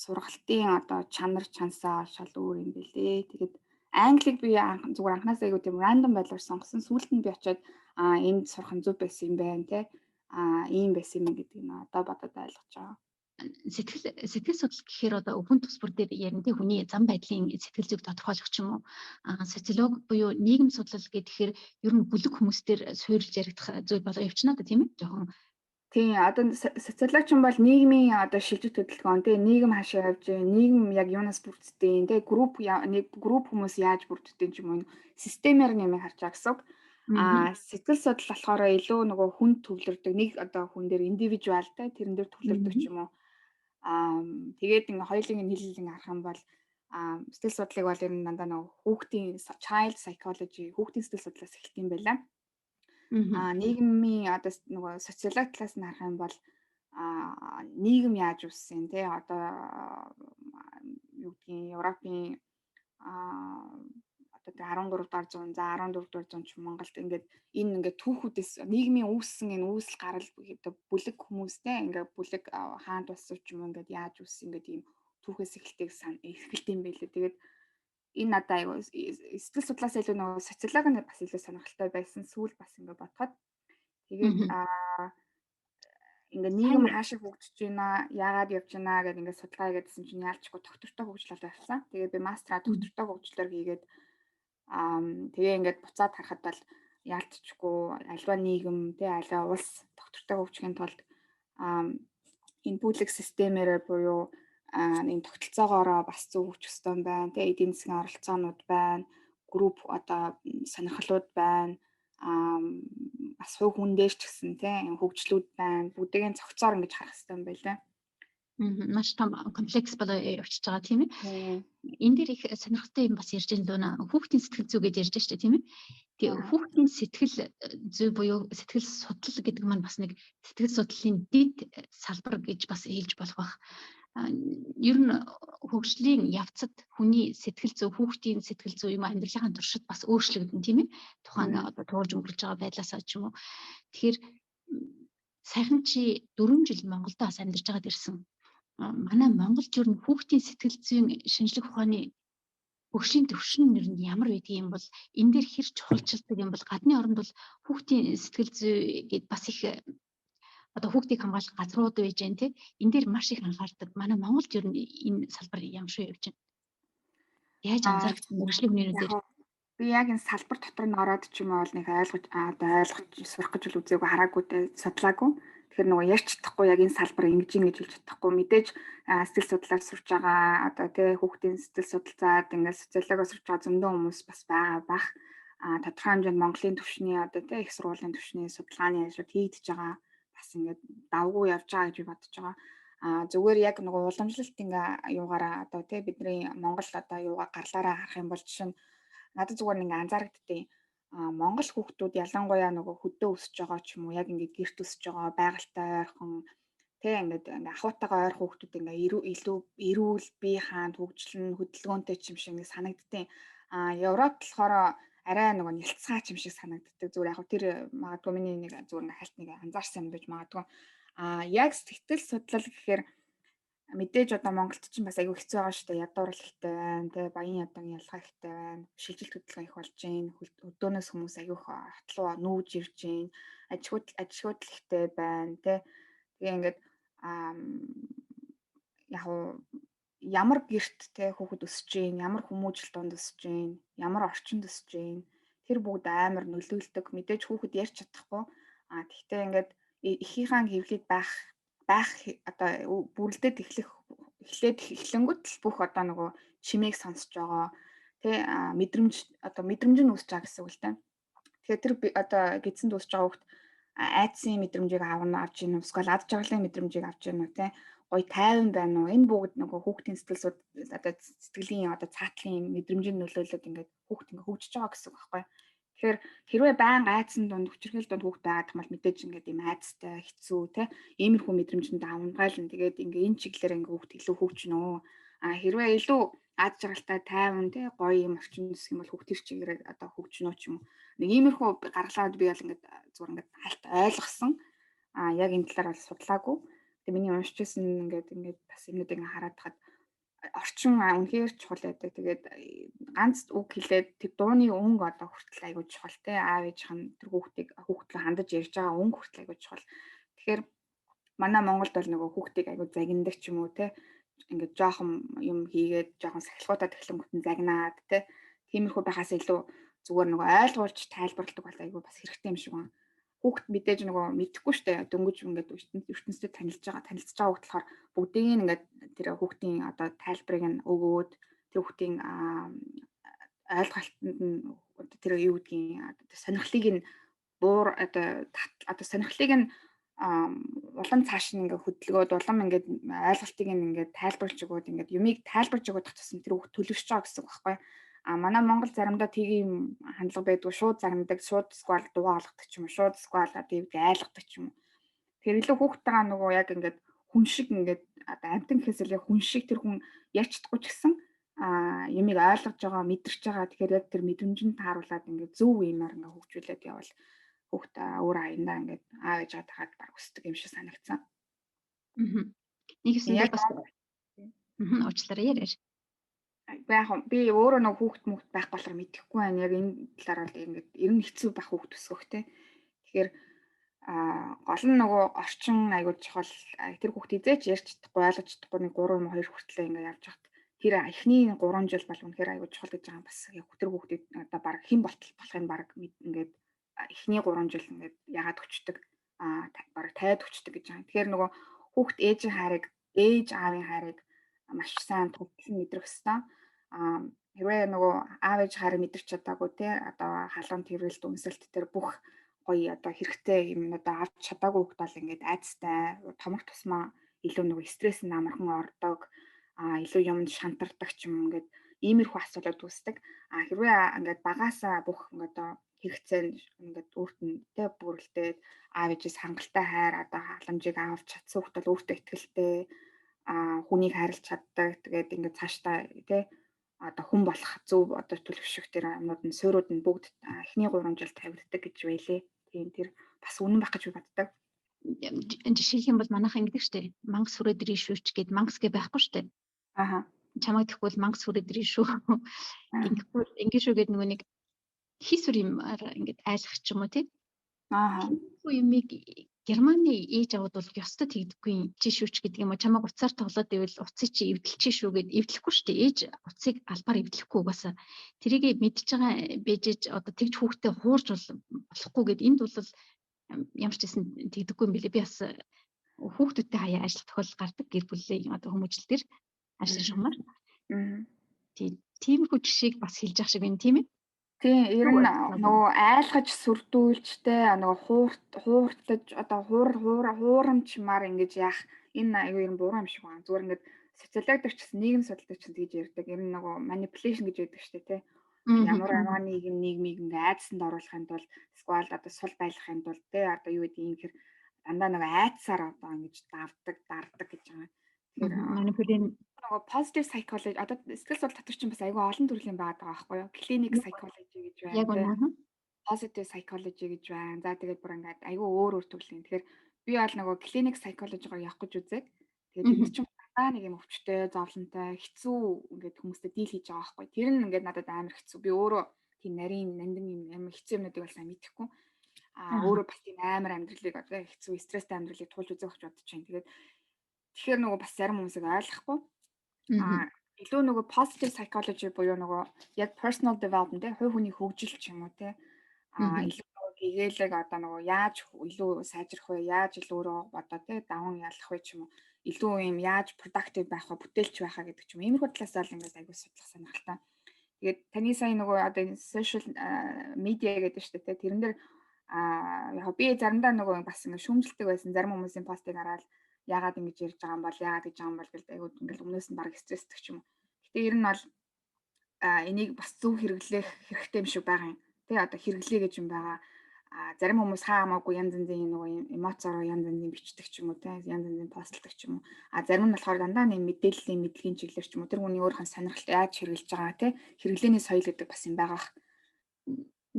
сургалтын одоо чанар чансаа шал өөр юм байлээ. Тэгээд англиг би зүгээр анханасаа айгуу тийм рандом байдлаар сонгосон. Сүүлд нь би очиод энд сурах нь зөв байсан юм байна те. Ийм байсан юм гэдгийг нь одоо бодоод ойлгож байгаа. Сэтгэл судлал гэхээр одоо хүн тус бүр дээр ярина те хүний зам байдлын сэтгэл зүйг тодорхойлох ч юм уу. Социолог буюу нийгэм судлал гэхээр ер нь бүлэг хүмүүстээр суурилж яригдах зүйл болоо явчихна да тийм ээ. Жохон Тийм одоо социологч нь бол нийгмийн одоо шилжих хөдөлгөөн тий нийгэм хаашаа явж байгаа нийгэм яг юунаас бүрддэг тий групп хүмүүс яаж бүрддэг юм уу системээр нэмийг харж байгаа гэсэн. Сэтгэл судлал болохоор илүү нөгөө хүн төвлөрдөг нэг одоо хүн дээр индивидуал тий тэрэн дээр төвлөрдөг ч юм уу. Тэгээд ингээ хоёулын нийлэлийг харах юм бол сэтгэл судлалыг бол ер нь дандаа нөгөө хүүхдийн child psychology хүүхдийн сэтгэл судлаас эхэлт юм байна. Нийгмийн одоо нөгөө социолог талаас нь харах юм бол нийгэм яаж үүссэн тий одоо юу гэдгийг Европын одоо 13 дугаар зуун за 14 дугаар зуун ч Монголд ингээд энэ ингээд түүхүүдээс нийгмийн үүссэн энэ үүсэл гарал бүлэг хүмүүстэй ингээд бүлэг хаант болсон ч юм ингээд яаж үүссэн ингээд ийм түүхээс эхэлт юм байлээ. Тэгээд энэ надад аюу сэтгэл судлаас илүү нөгөө социолог нь бас илүү сонирхолтой байсан. Сүүл бас ингээд бодоход тэгээд ингээд нийгэм хаашаа хөгжиж байна, яагаад явж байна гэдээ ингээд судалгаа хийгээдсэн чинь яалчгүй доктортой хөгжлөл тавьсан. Тэгээд би мастера доктортой хөгжлөөр хийгээд тэгээ ингээд буцаад харахад бол яалтчгүй альва нийгэм тэ альва улс доктортой хөгжихийн тулд энэ бүлэг системээр буюу энэ тогтолцоогоороо бас зөв хөгжих ёстой юм байна. Тэ эдийн засгийн оролцоонууд байна, групп одоо сонирхлууд байна. Бас хувь хүн дээр ч гэсэн тийм хөгжлүүд байна. Бүгдийн цогцоор ингэж харах хэрэгтэй юм байлаа. Маш том комплекс болоо явчихж байгаа тийм ээ. Энэ дээр их сонирхолтой юм бас ярьж байна лөө хүүхдийн сэтгэл зүй гэж ярьж штэ тийм ээ. Тэгээ хүүхдийн сэтгэл зүй буюу сэтгэл судлал гэдэг маань бас нэг сэтгэл судлалын дэд салбар гэж бас хэлж болох бах. Ер нь хөгжлийн явцад хүний сэтгэл зүй хүүхдийн сэтгэл зүй юм амьдралын туршид бас өөрчлөгдөн тийм ээ. Тухайн одоо туурж өнгөрч байгаа байдлаасаа ч юм уу. Тэгэхээр сайхан чи 4 жил Монголд бас амьдарч байгаад ирсэн. Манай Монголд ер нь хүүхдийн сэтгэл зүйн шинжлэх ухааны хөгжлийн төвшин нэр нь ямар байдгийг юм бол энэ дээр хэр чухалчилдаг юм бол гадны оронд бол хүүхдийн сэтгэл зүй гэд бас их одоо хүүхдийг хамгаалах газрууд байж гэн тий энэ дээр маш их анхаардаг. Манай Монголд ер нь энэ салбар ямар шүү явж байна. Яаж анзаардаг хөгжлийн үнээр дээр би яг энэ салбар дотор нь ороод ч юм уу нэг ойлгож сурах гэж үзээгүй хараагүй судлаагүй. Тэгэхээр нөгөө ярьж чадахгүй яг энэ салбар ингэж хэлж чадахгүй мэдээж сэтгэл судлаар сурч байгаа одоо тий хүүхдийн сэтгэл судлаад ингээд социологоор сурч байгаа зөндөө хүмүүс бас байгаа бах. Тодорхой хэмжээнд Монголын түвшний одоо тий их сургуулийн түвшний судалгааны ажлууд хийгдэж байгаа. Бас ингээд давгүй явж байгаа гэж би бодож байгаа. Зүгээр яг нөгөө уламжлалт ингээ юугаараа одоо тий бидний Монгол одоо юугаар гарлаараа харах юм бол жишээ нь надад зүгээр нэг анзаарэгддیں۔ Монгол хүүхдүүд ялангуяа нөгөө хөдөө өсөж байгаа ч юм уу яг ингээд гэрт өсөж байгаа байгальтай ойрхон тий ингээд ахуйтайгаа ойр хүүхдүүд ингээ илүү эрүүл бие хаант хөгжлөн хөдөлгөөнтэй ч юм шиг нэг санагддیں۔ Европ болохоор арай нөгөө нялцгаач юм шиг санагддаг. Зүгээр яг тэр магадгүй миний нэг зүгээр хальт нэг анзаарсан юм байж магадгүй. Яг сэтгэл судлал гэхээр мэдээж одоо Монголд ч бас айгүй хэцүү байгаа шүү дээ. Ядуур ихтэй байна, тий баян ядан ялгаа ихтэй байна. Шилжилт хөдөлгөөн их болж байна. Өдөөнөөс хүмүүс айгүй хатлуу нүүж ирж байна. Аж ахуйд ихтэй байна, тий. Тэгээ ингээд яг ямар гэрт тий хүүхэд өсөж байна, ямар хүмүүжил донд өсөж байна, ямар орчинд өсөж байна. Тэр бүгд амар нөлөөлдөг. Мэдээж хүүхэд ярьж чадахгүй. Тэгтээ ингээд эхийнхээ хэвлэлд одоо бүрлдээд эхлэнгүүт л бүх одоо нөгөө чимээг сонсож байгаа тий мэдрэмж нь үүсэж байгаа гэсэн үг л дээ. Тэгэхээр тэр одоо гидсэнд үүсэж байгаа хүүхд айдсын мэдрэмжийг авч ийн үү, эсвэл ад жаргалын мэдрэмжийг авч ийн үү, те гоё тайван байна уу? Энэ бүгд нөгөө хүүхдийн сэтгэлийн одоо цаатлын мэдрэмжийн нөлөөлөд ингээд хүүхд ингээд хөгжиж байгаа гэсэн үг байхгүй. Тэгэхээр хэрвээ байнга айдсан дунд хүчирхийлэл дунд хүүхд байгаад юм бол мэдээж ингээд юм айцтай хэцүү те иймэрхүү мэдрэмжинд давмгаална. Тэгээд ингээд энэ чиглэлээр ингээд хүүхд илүү хөгжнөө. Хэрвээ илүү ад жаргалтай тайван те гоё юм орчин үсэх юм бол хүүхд тэр чигээрээ одоо хөгжнөө ч юм уу. Нэг иймэрхүү гаргалаад би бол ингээд зүгээр ингээд хальт ойлгосон. Яг энэ талаар бол судлаагүй. Тэгээ миний уншижсэн ингээд бас юмнуудыг хараад хаад орчин үнэхээр чухал байдаг. Тэгээд ганц үг хэлээд тэр дууны өнгө одоо хүртэл айгуу чухал те аав ээжийнх нь тэр хүүхдэд хандаж ярьж байгаа өнгө хүртэл айгуу чухал. Тэгэхээр манай Монголд бол нөгөө хүүхдийг айгуу загиндаг ч юм уу те ингээд жоохон юм хийгээд жоохон сахилгуудаа тэглэнгүүтэн загнаад те тиймэрхүү байхаас илүү зүгээр нөгөө ойлгуулж тайлбарладаг бол айгүй бас хэрэгтэй юм шиг байна. Хүүхд мэдээж нөгөө мэдэхгүй штэ дөнгөж ингээд ертөнцид танилцж байгаа хүүхд болохоор бүгдийг ингээд тэр хүүхдийн одоо тайлбарыг нь өгөөд тэр хүүхдийн ойлголтод нь тэр юу гэдгийг сонирхлыг нь одоо сонирхлыг нь улам цааш нь ингээд хөдөлгөөд улам ингээд ойлголтыг нь ингээд тайлбарлаж өгөөд ингээд юмыг тайлбарж өгөх тусам тэр хүүхд төлөвшөж байгаа гэсэн үг байхгүй. Манай Монгол заримдаа тийм хандлага байдгүй шууд загнадаг, шууд сквал дугаа олгодог ч юм уу, шууд сквал одоо айлгадаг ч юм уу. Тэр илүү хүүхдтэйгээ нөгөө яг ингээд хүн шиг ингээд одоо амтан гэхээс илүү хүн шиг тэр хүн ярьж чадахгүй ч гэсэн юмыг ойлгож байгаа, мэдэрч байгаа. Тэгэхээр яг тэр мэдрэмжинд тааруулаад ингээд зөв юмар ингээд хөгжүүлээд явбал хүүхд өөр аяндаа ингээд аав ээж хаад баг өсдөг юм шиг санагдсан. Нэг хэсэндээ бас уучлаарай яриа. Би өөрөө нэг хүүхд байх болохоор мэдэхгүй байна. Яг энэ талаар бол ингээд ер нь хэцүү байх хүүхд өсгөх те. Тэгэхээр гол нь нөгөө орчин аягүй чухал. Тэр хүүхд хизээч ярьж чадахгүй, ойлгож чадахгүй нэг 3 юм 2 хүртэл ингээд явж хат. Тэр эхний 3 жил бол үнэхээр аягүй чухал гэж байгаа юм бас. Яг тэр хүүхдийг одоо баг хэн болохын баг ингээд эхний 3 жил ингээд ягаад өчтдөг баг тайд өчтдөг гэж байгаа. Тэгэхээр нөгөө хүүхд ээж аавын хайрыг маш сайн төвлөн мэдрэх ёстой. Хэрвээ нөгөө аав ээж хайрыг мэдэрч чадаагүй те одоо халуун тэрэлт үнсэлт тэр бүх гоё одоо хэрэгтэй юм одоо авч чадаагүй хүүхд бол ингээд айцтай томор тусмаа илүү нөгөө стресс намархан ордог илүү юмд шантардаг ч юм ингээд иймэрхүү асуудал үүсдэг. Хэрвээ ингээд багаасаа бүх одоо хэрэгцээнд ингээд өөрт нь тэ бүрэлдээд аав ээжээс хангалттай хайр одоо халамжийг авч чадсан хүүхд бол өөртөө ихтэй хүнийг хайрлаж чаддаг. Тэгээд ингээд цаашдаа тэ одоо хүн болох зөв одоо төлөвшөх тэр юмнууд нь суурууд нь бүгд эхний 3 жил тавигддаг гэж байлээ. Тийм тэр бас үнэн байх гэж би боддог. Жишээлх юм бол манайхан ингэдэг штэ. Мангас хүрээдрийн шүүч гэд мангас гэ байхгүй штэ. Чамайг тэгвэл мангас хүрээдрийн шүү. Ингэ шүү гэд нөгөө нэг хийсвэр юмар ингээд айлах ч юм уу тий. Хүү юмыг Германы ээж аваад бол ёстой тэгдэггүй чи шүүч гэдэг юм уу чамайг уцаар тоглоод ивэл уцыг чи эвдэлчих шүү гэд эвдлэхгүй шүү дээ ээж уцыг албаар эвдлэхгүй угаасаа тэрийг мэдж байгаа бэжэж одоо тэгж хүүхдээ хуурж болохгүй гэд энд бол ямар ч гэсэн тэгдэггүй юм билээ би бас хүүхдүүдтэй хаяа ажиллах тохиолдол гардаг гэр бүлийн одоо хүмүүжил төр ажлын шугамар тийм хүч шиг бас хэлж явах шиг байна тийм ээ. Тийм ер нь нөгөө айлгаж сүрдүүлжтэй нөгөө хууртаж одоо хуурамчмаар ингэж яах энэ аюу ер нь буруу юм шиг байна. Зүгээр ингээд социологч гэсэн нийгэм судлаач гэсэн тэгж ярьдаг. Ер нь нөгөө manipulation гэж яддаг шүү дээ тий. Ямар нийгмийг ингээ айдсанд оруулахын тулд сквал одоо сул байлгахын тулд тий одоо юу гэдэг юм хэр дандаа нөгөө айдсаар одоо ингэж дардаг гэж байгаа. Тэгэхээр нөгөө positive psychology одоо сэтгэл судлал татвар чинь бас айгүй олон төрлийн байдаг байхгүй юу? Clinic psychology гэж байна. Яг үнэ. Positive psychology гэж байна. За тэгээд бүр ингээд айгүй өөр төрлийн. Тэгэхээр би бол нөгөө clinic psychology-гоор явах гэж үзээд тэгээд энэ чинь дандаа нэг юм өвчтэй, зовлонтой, хэцүү ингээд хүмүүстэй дийл хийж байгаа байхгүй. Тэр нь ингээд надад амар хэцүү. Би өөрөө тийм нарийн нандин юм амар хэцүү юмнуудыг бол сайн мэдэхгүй. Өөрөө бас тийм амар амьдралыг одоо хэцүү, стресстэй амьдралыг туулж үзэх гэж бодож байна. Тэгэхээр нөгөө бас зарим хүмүүсийг ойлгохгүй. Илүү нөгөө positive psychology буюу нөгөө яг personal development те хувь хүний хөгжил ч юм уу те илүү Тэгэлэг одоо нөгөө яаж илүү сайжрах вэ? Яаж илүү өөрөө одоо тий даван ялах вэ ч юм уу? Илүү юм яаж productive байх вэ? Бүтээлч байхаа гэдэг ч юм. Иймэрхүү талаас нь ингээд аягүй судлах сонирхолтой. Тэгээд таны сайн нөгөө одоо энэ social media гэдэг шүү дээ. Тэрэн дээр яг би заримдаа нөгөө бас ингээд шүүмжилдэг байсан. Зарим хүмүүсийн постыг хараад яагаад ингэж ярьж байгаа юм бол яагаад гэж байгаа юм бол гэдэг аягүй ингээд өмнөөс нь баг стрессдэг ч юм уу. Гэтэ ер нь бол энийг бас зөв хэрэглэх хэрэгтэй юм шиг байгаа юм. Тэ одоо хэрэглэе гэж юм байгаа. Зарим хүмүүс хаамаагүй янз янзын нөгөө эмоцороо янз янзын бичдэг ч юм уу те янз янзын постлдог ч юм уу. Зарим нь болохоор дандаа нэг мэдээллийн мэдлэгийн чиглэлэр ч юм уу тэр хүний өөрийнх нь сонирхолтой яаж хэрэглэж байгаа те хэрэглээний соёл гэдэг бас юм байгаа.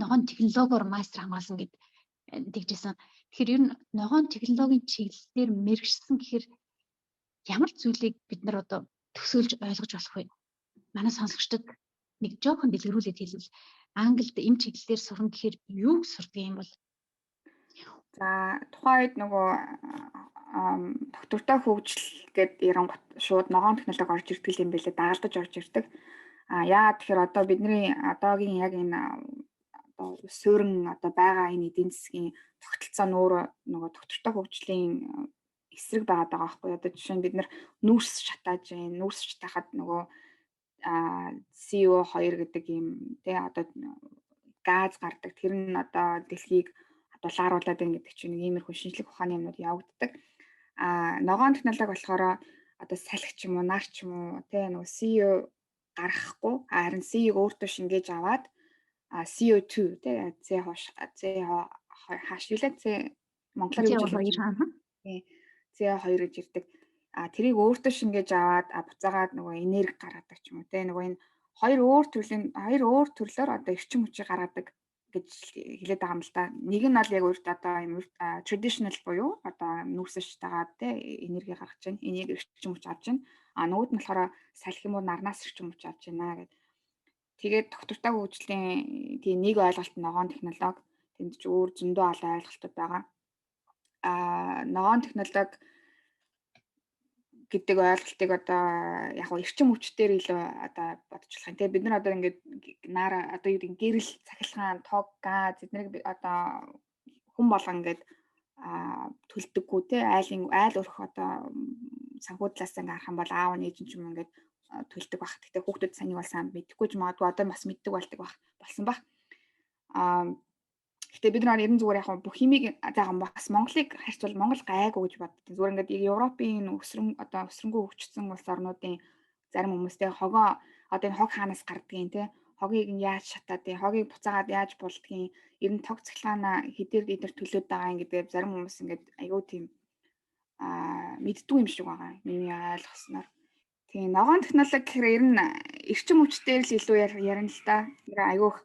Ногоон технологиор мастер хамгаалсан гэд тэгжсэн. Тэгэхээр ер нь ногоон технологийн чиглэлээр мэрэгчсэн гэхээр ямар зүйлийг бид нар одоо төсөөлж ойлгож болох вэ? Манай сонсогчдод нэг жоохон дэлгэрүүлээд хэлвэл Англид энэ чиглэлээр сурна гэхээр юуг сурдаг юм бол? За тухайд нөгөө доктортой хөгжил гэд ярангут шууд ногоон технологи орж ирдэг юм байлээ дагалдаж орж ирдэг. Яагаад тэгэхээр одоо бидний одоогийн яг энэ одоо суурин одоо байгаа энэ эдийн засгийн тогтолцоо нь өөрөө нөгөө доктортой хөгжлийн эсрэг байгаа байхгүй. Одоо жишээ нь бид нар нүүрс шатааж байна. Нүүрс шатахад нөгөө CO2 гэдэг юм тий одоо газ гардаг. Тэр нь одоо дэлхийг дулааруулад байна гэдэг чинь нэг иймэрхүү шинжлэх ухааны юмнууд явагддаг. Ногоон технологи болохоор одоо салхи ч юм уу, нар ч юм уу тий нөгөө CO гаргахгүй харин CO-г өөртөө шингээж аваад CO2 тий монголоор юу гэж CO2 гэж ирдэг. Тэрийг өөртөө шингээж аваад буцаагаад нөгөө энерги гаргадаг ч юм уу те нөгөө энэ хоёр өөр төрлөөр одоо эрчим хүчийг гаргадаг гэж хэлээд байгаа юм л да. Нэг нь бол яг өөртөө одоо юм traditional буюу одоо нүүрсэж тагаад те энерги гаргаж байна. Энийг эрчим хүч авч байна. Нөгөөд нь болохоор салхи юм уу нарнаас эрчим хүч авч байна гэдэг. Тэгээд доктортой хөгжлийн тийм нэг ойлголт ногоон технологи тэнд ч өөр зөндөө олон ойлголтууд байгаа. Ногоон технологи гэдэг ойлголтыг одоо яг нь эрчим хүчээр илүү одоо бодож болох юм. Тэгээ бид нар одоо ингээд одоо юу гэдэг гэрэл цахилгаан тог газ эднийг одоо хүн болгон ингээд төлдөггүй те айл өрх одоо санхүү талаас ингээд харах юм бол аав ээж ч юм ингээд төлдөг баг. Гэхдээ хүүхдүүд саний бол сайн мэдэхгүй ч магадгүй одоо бас мэддэг болсон баг. Гэхдээ бид нар ер нь зүгээр яг бүх химиг заахан бас Монголыг харьцуул Монгол гайгүй гэж боддог. Зүгээр ингээд Европын өсрөнгөө хөгжсөн улс орнуудын зарим хүмүүстэй хогоо одоо энэ хог хаанаас гардгийг те хогийг нь яаж шатаад хогийг буцаагаад яаж булдгийг ер нь тог цахилгаана хэдээр эдэр төлөөд байгаа юм гэдэг зарим хүмүүс ингээд айгүй тийм мэддгүй юм шиг байгаа. Миний ойлгосноор. Тэгээ ногоон технологи гэхээр ер нь эрчим хүчтэй л илүү ярина л да. Айгүйх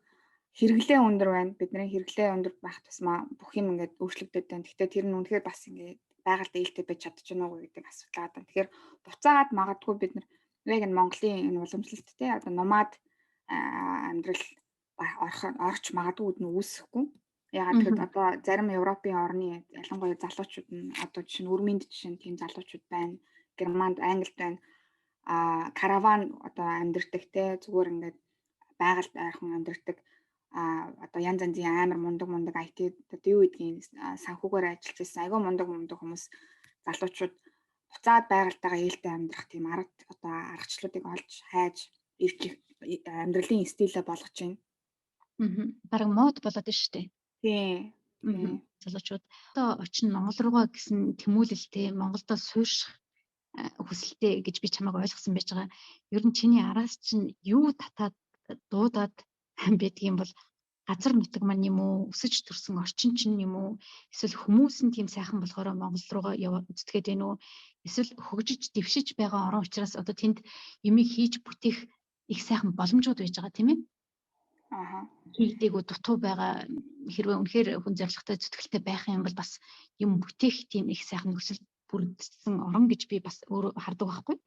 хэрэглээ өндөр байна. Бидний хэрэглээ өндөр байх тусмаа бүх юм ингээд өөрчлөгдөд байна. Гэхдээ тэр нь үнэхээр бас ингээд байгаль ээлтэй байж чадчихна уу гэдэг асуудал байгаа. Тэгэхээр буцаагаад магадгүй бид нар яг энэ Монголын энэ уламжлалт те одоо номад амьдрал орч магадгүй үүсэхгүй. Ягаад гэвэл одоо зарим Европын орны ялангуяа залуучууд нь одоо жишээ нь Өрмөнд жишээ нь тийм залуучууд байна. Германд, Англид байна. Караван одоо амьдэрдэг те зүгээр ингээд байгальд айхан амьдэрдэг одоо янз янзын амар мундаг IT одоо юу гэдгийг санхүүгээр ажиллаж байсан айгүй мундаг хүмүүс залуучууд буцаад байгальтайгаа ээлтэй амьдрах тийм аргачлалуудыг олж хайж ирж амьдралын стилээ болгож байна. Бараг мод болоод байна шүү дээ. Тийм. Залуучууд одоо очин Монгол руугаа гэсэн тэмүүлэлтэй Монголдо суурших хүсэлтэй гэж би чамайг ойлгосон байж байгаа. Ер нь чиний араас чинь юу татаад дуудаад байдгийм бол газар нутаг маань юм уу, өсөж төрсөн орчин чинь юм уу, эсвэл хүмүүс нь тийм сайхан болохоор Монгол руугаа яваад үздэхэд байна уу? Эсвэл хөгжиж дэвшиж байгаа орон учраас одоо тэнд юмыг хийж бүтээх их сайхан боломжууд байж байгаа тийм ээ? Хийгдэггүй дутуу байгаа хэрвээ үнэхээр хүн зоригтой зүтгэлтэй байх юм бол бас юм бүтээх тийм их сайхан нөхцөл бүрдсэн орон гэж би бас өөрөө хардаг байхгүй.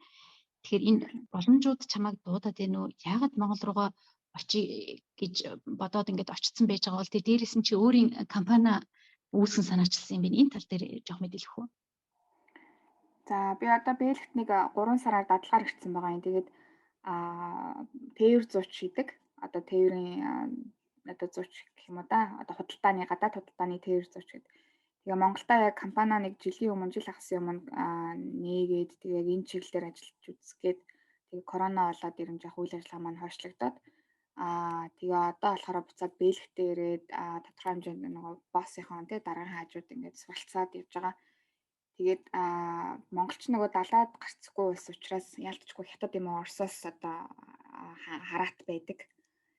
Тэгэхээр энэ боломжууд чамайг дуудаад байна уу? Яагаад Монгол руугаа очие гэж бодоод ингээд очсон байж байгаа бол тэр дээрээс нь чи өөрийн компани үүсгэн санаачилсан юм байна. Энэ тал дээр жоох мэдээлэх үү? За би одоо Бэлгт нэг 3 сараар дадлагаар ирсэн байгаа юм. Тэгээд тээвэр зууч хийдэг. Одоо тээврийн одоо зууч гэх юм уу да. Одоо худалдааны гадаад худалдааны тээвэр зууч гэдэг. Тэгээ Монголда яг компани нэг жилийн өмнө жил хагас өмнө нээгээд тэгээ яг энэ чиглэлээр ажиллаж үзгээд тэгээ корона болоод ирэмж яг үйл ажиллагаа маань хойшлогдоод тэгээ одоо болохоор буцаад бэлэгтээ ирээд тодорхой хэмжээнд нөгөө боссынхон тий дараагийн хажууд ингээд суралцаад явж байгаа. Тэгээд монголч нөгөө далаад гарцгүй ус учраас яалтчгүй хятад юм уу Оросоос одоо хараат байдаг.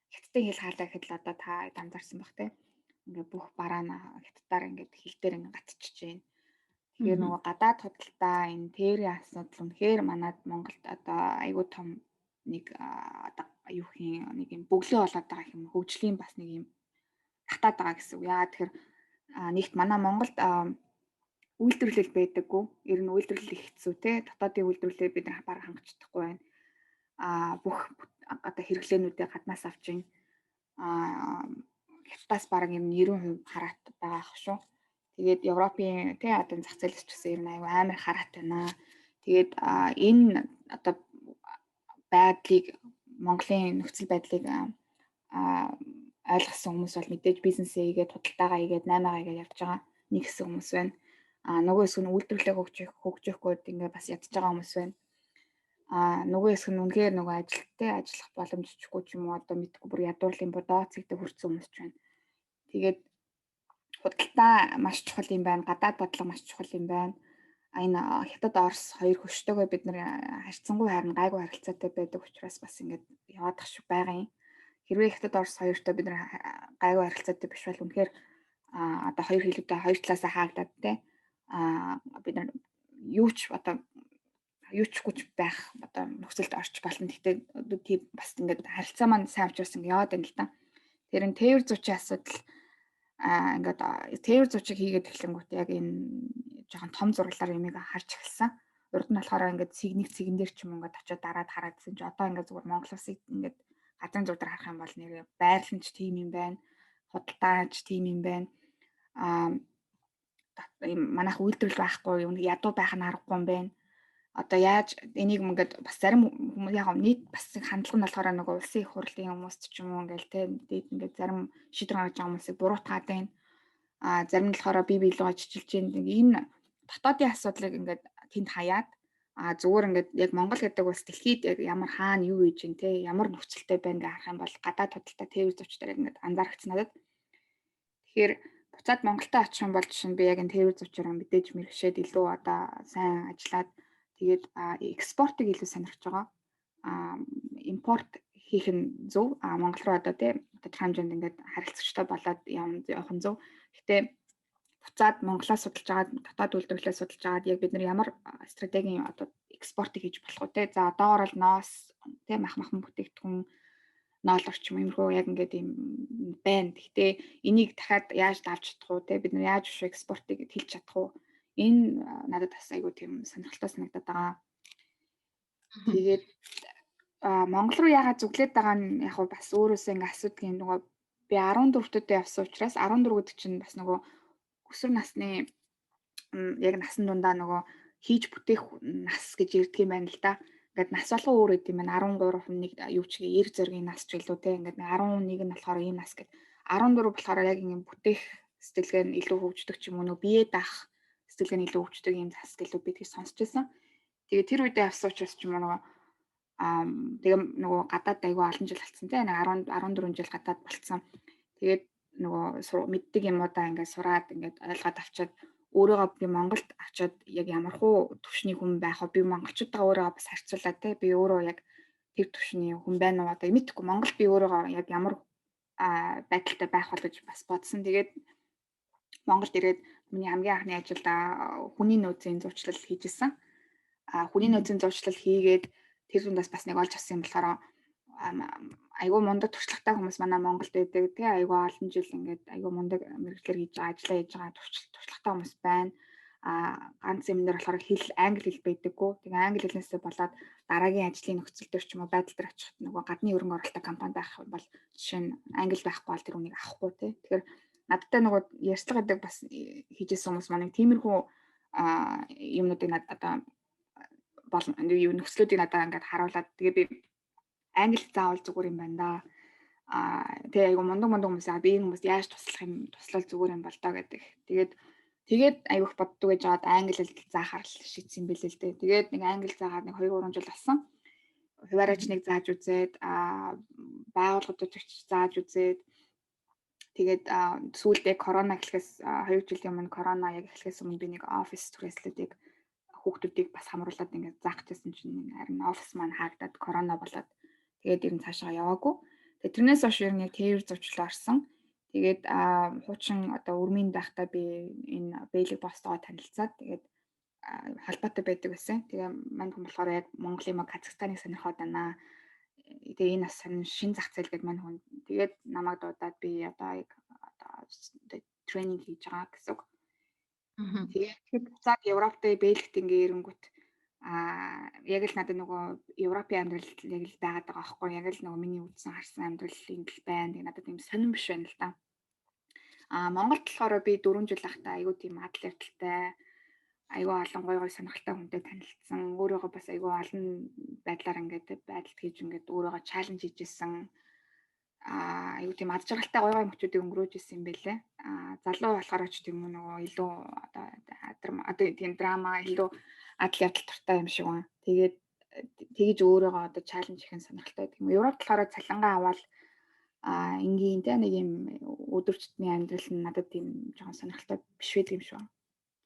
Хятадын хэл хаалаа гэхэд л одоо та анзаарсан бах тий. Ингээ бүх бараа нь хятадаар ингээд хил дээр ингээ гатчихж байна. Тэгэхээр нөгөө гадаад худалдаа энэ тээврийн асуудал үнэхээр манад Монголд одоо айгүй том нэг одоо юу гэх юм нэг юм бөглөө болоод байгаа юм хөгжлийн бас нэг юм татаад байгаа гэсэн үг. Яагаад тэгэхээр нэгт манай Монголд үйлдвэрлэл байдаггүй. Ер нь үйлдвэрлэл их хэцүү те. Дотоодын үйлдвэрлэлээ бид нар бараг хангаж чадахгүй байна. Бүх одоо хэрэглээнүүдээ гаднаас авч ийн. Хятадаас бараг юм 90% хараат байгаа ах шүү. Тэгээд Европын тий одоо зах зээлч гэсэн ер нь аюу амар хараат байна. Тэгээд энэ одоо байдлыг Монголын нөхцөл байдлыг ойлгосон хүмүүс бол мэдээж бизнесээ хийгээд худалдаагаа хийгээд 8-аа хийгээд явж байгаа нэг хэсэг хүмүүс байна. Нөгөө хэсэг нь үйлдвэрлэлээ хөгжихгүй ингээд бас ядж байгаа хүмүүс байна. Нөгөө хэсэг нь үнэхээр нөгөө ажилттай ажиллах боломжчгүй ч юм уу одоо мэдгүй бүр ядуурлын бодооц гэдэг хүрсэн хүмүүс ч байна. Тэгээд худалдаа маш чухал юм байна. Гадаад бодлого маш чухал юм байна. Энэ Хятад Орос хоёр хөштөөгөө бид нэр харьцангуй харин гайгүй харилцаатай байдаг учраас бас ингээд яваадах шиг байгаа юм. Хэрвээ Хятад Орос хоёртой бид нэр гайгүй харилцаатай биш бол үнэхээр одоо хоёр хэлүүдээ хоёр талаасаа хаагдаад те бид нар юу ч юучгүй байх одоо нөхцөлд орч болно. Гэхдээ тийм бас ингээд харилцаа маань сайн учраас ингээд яваад байна л да. Тэр нь тээвэр зуучийн асуудал ингээд тээвэр зуучийг хийгээд эхлэнгүүт яг энэ жоохон том зураглаар юмыг харж эхэлсэн. Урд нь болохоор ингээд нэг цэгэн дээр ч юм ингээд очиод дараад хараадсэн чи одоо ингээд зүгээр Монгол Улсыг ингээд газрын зур дээр харах юм бол нэр байрламж тийм юм байна. Худалдаач тийм юм байна. Манайх үйлдвэрлэл байхгүй юм ядуу байх нь аргагүй юм байна. Одоо яаж энийг ингээд бас зарим хүмүүс яг нийт бас хандлага нь болохоор нөгөө улсын их хурлын хүмүүст ч юм уу ингээл те ингээд зарим шийдвэр гаргаж байгаа хүмүүсийг буруутгаад байна. Зарим нь болохоор бие биелээ чижилж байна. Энэ дотоодын асуудлыг ингээд тэнд хаяад зүгээр ингээд яг Монгол гэдэг улс дэлхийд яг ямар хаана юу хийж байна те ямар нөхцөлтэй байна гэж харах юм бол гадаад худалдаа тээвэр зочдоор ингээд анзаарчихсан надад. Тэгэхээр буцаад Монголтаа очих юм бол жишээ нь би яг энэ тээвэр зочороо мэдээж мэрэгшээд илүү одоо сайн ажиллаад тэгээд экспортыг илүү сонирхож байгаа. Импорт хийх нь зөв. Монгол руу одоо тийм тодорхой хэмжээнд ингээд харилцагчтай болоод явах нь зөв. Гэтэ буцаад Монголоос судалж агаад дотоод үйлдвэрлэлээ судалж агаад яг бид нар ямар стратегийн одоо экспортыг хийж болох вэ те. За одоогоор л ноос тийм махмахан бүтээгдэхүүн ноол орчим иймэрхүү яг ингээд юм байна. Гэхдээ энийг дахиад яаж давж чадах уу те бид нар яаж биш экспортыг хэлж чадах уу? Энэ надад бас айгүй тийм сонирхолтой санагдаад байгаа. Тэгээд Монгол руу яагаад зүглээд байгаа нь яг бас өөрөөсөө ингээ асуудаг юм нөгөө би 14-төдөө явсан учраас 14 гэдэг чинь бас нөгөө өсвөр насны яг насан дундаа нөгөө хийж бүтээх нас гэж ярьдаг юм байна л да. Ингээд нас болгон өөр гэдэг юм байна. 13 нэг юу ч гээ 90 зоргийн нас ч гэлөө те. Ингээд 11 нь болохоор ийм нас гэд 14 болохоор яг ингэ бүтээх сэтгэлгээ нь илүү хөгждөг ч юм уу нөгөө бие даах сэтгэлгээ нь илүү хөгждөг юм зас гэлөө би тэгж сонсч байсан. Тэгээ тэр үедээ авсан учраас ч юм уу нөгөө тэгээ нөгөө гадаад айгүй олон жил болсон те. Нэг 14 жил гадаад болцсон. Тэгээд нөгөө мэддэг юмудаа ингээд сураад ингээд ойлгоод авчаад өөрийгөө би Монголд очиод яг ямархуу төвшний хүн байх вэ? Би монголчуудаа өөрийгөө бас харьцуулаад те би өөрөө яг тэр төвшний хүн байна уу? Одоо мэдхгүй Монгол би өөрийгөө яг ямар байдалтай байх бол гэж бас бодсон. Тэгээд Монголд ирээд миний хамгийн анхны ажилд хүний нөөцийн зурчлал хийжсэн. Хүний нөөцийн зурчлал хийгээд тэр дундаас бас нэг олж авсан юм болохоор айгүй мундаг туршлагатай хүмүүс манай Монголд байдаг тий айгүй олон жил ингээд айгүй мундаг мэргэжлэр хийж байгаа ажиллаа хийж байгаа туршлагатай хүмүүс байна. Ганц юм дээр болохоор англи хэл байдаггүй. Тэгээ англи хэлнээсээ болоод дараагийн ажлын нөхцөл төр ч юм уу байдал дээр очиход нөгөө гадны хөрөнгө оруулалттай компани байх бол жишээ нь англи байхгүй бол тэр үнийг авахгүй тий. Тэгэхээр надтай нөгөө ярьцлага гэдэг бас хийжсэн хүмүүс маань тиймэрхүү юмнуудыг одоо нөхцлүүдийг надад ингээд харуулад тэгээ би англи заавал зүгээр юм байна да. тэгээ айгу мундаг хүмүүс би энэ хүмүүст яаж туслал зүгээр юм бол доо гэдэг. Тэгээд аюух боддог гэж жаад англи хэл заахаар л шийдсэн бэлээ л дээ. Тэгээд нэг англи заагаад нэг 2 3 жил болсон. Хуваараач нэг зааж үзээд байгууллагуудад зааж үзээд тэгээд сүүлдээ корона эхлэхээс 2 жилийн өмнө корона яг эхлэхээс өмнө би нэг офис түрээслүүдийг хүүхдүүдийг бас хамруулад ингээд заах гэсэн чинь харин офис маань хаагдаад корона болоод тэгээд ер нь цаашаа яваагүй. Тэгээд тэрнээс хойш ер нь яг тээвэр зурчлаа орсон. Тэгээд хуучин одоо өрмийн байхдаа би энэ Бэйлиг бостоо танилцаад тэгээд холбоотой байдаг байсан. Тэгээ мань хүн болохоор яг Монголын Казахстаныг сонирхоод байна. Тэгээ энэ бас шин зах зээл гэдэг мань хүн. Тэгээд намайг дуудаад би одоо тренинг хийж байгаа гэсэн үг. Тэгээд буцаад Европт Бэлгт ингээ ирэнгүүт яг л надад нөгөө Европын амьдрал яг л байгаад байгаа байхгүй. Яг л нөгөө миний үзсэн харсан амьдрал ингээл байна. Тэгээ надад юм сонирн биш байна л да. Монголд болохоор би 4 жил ахтаа айгүй тийм адал ярдалтай айгүй олон гой сонирхолтой хүнтэй танилцсан. Өөрийгөө бас айгүй олон байдлаар байдалд хийж өөрийгөө чаленж хийжсэн. Айгүй тийм ад жаргалтай гой мөчүүдийг өнгөрөөж исэн юм байлээ. Залуу болохоор ч тийм нөгөө илүү одоо тийм драма илүү адал ярдал туртай юм шиг байна. Тэгээд тэгж өөрийгөө одоо чаленж хийх сонирхолтой гэдэг юм. Европт болохоор цалингаа аваад энгийн тэ нэг юм өдөржтний амьдрал нь надад тийм жоохон сонирхолтой биш байдаг юм шиг байна.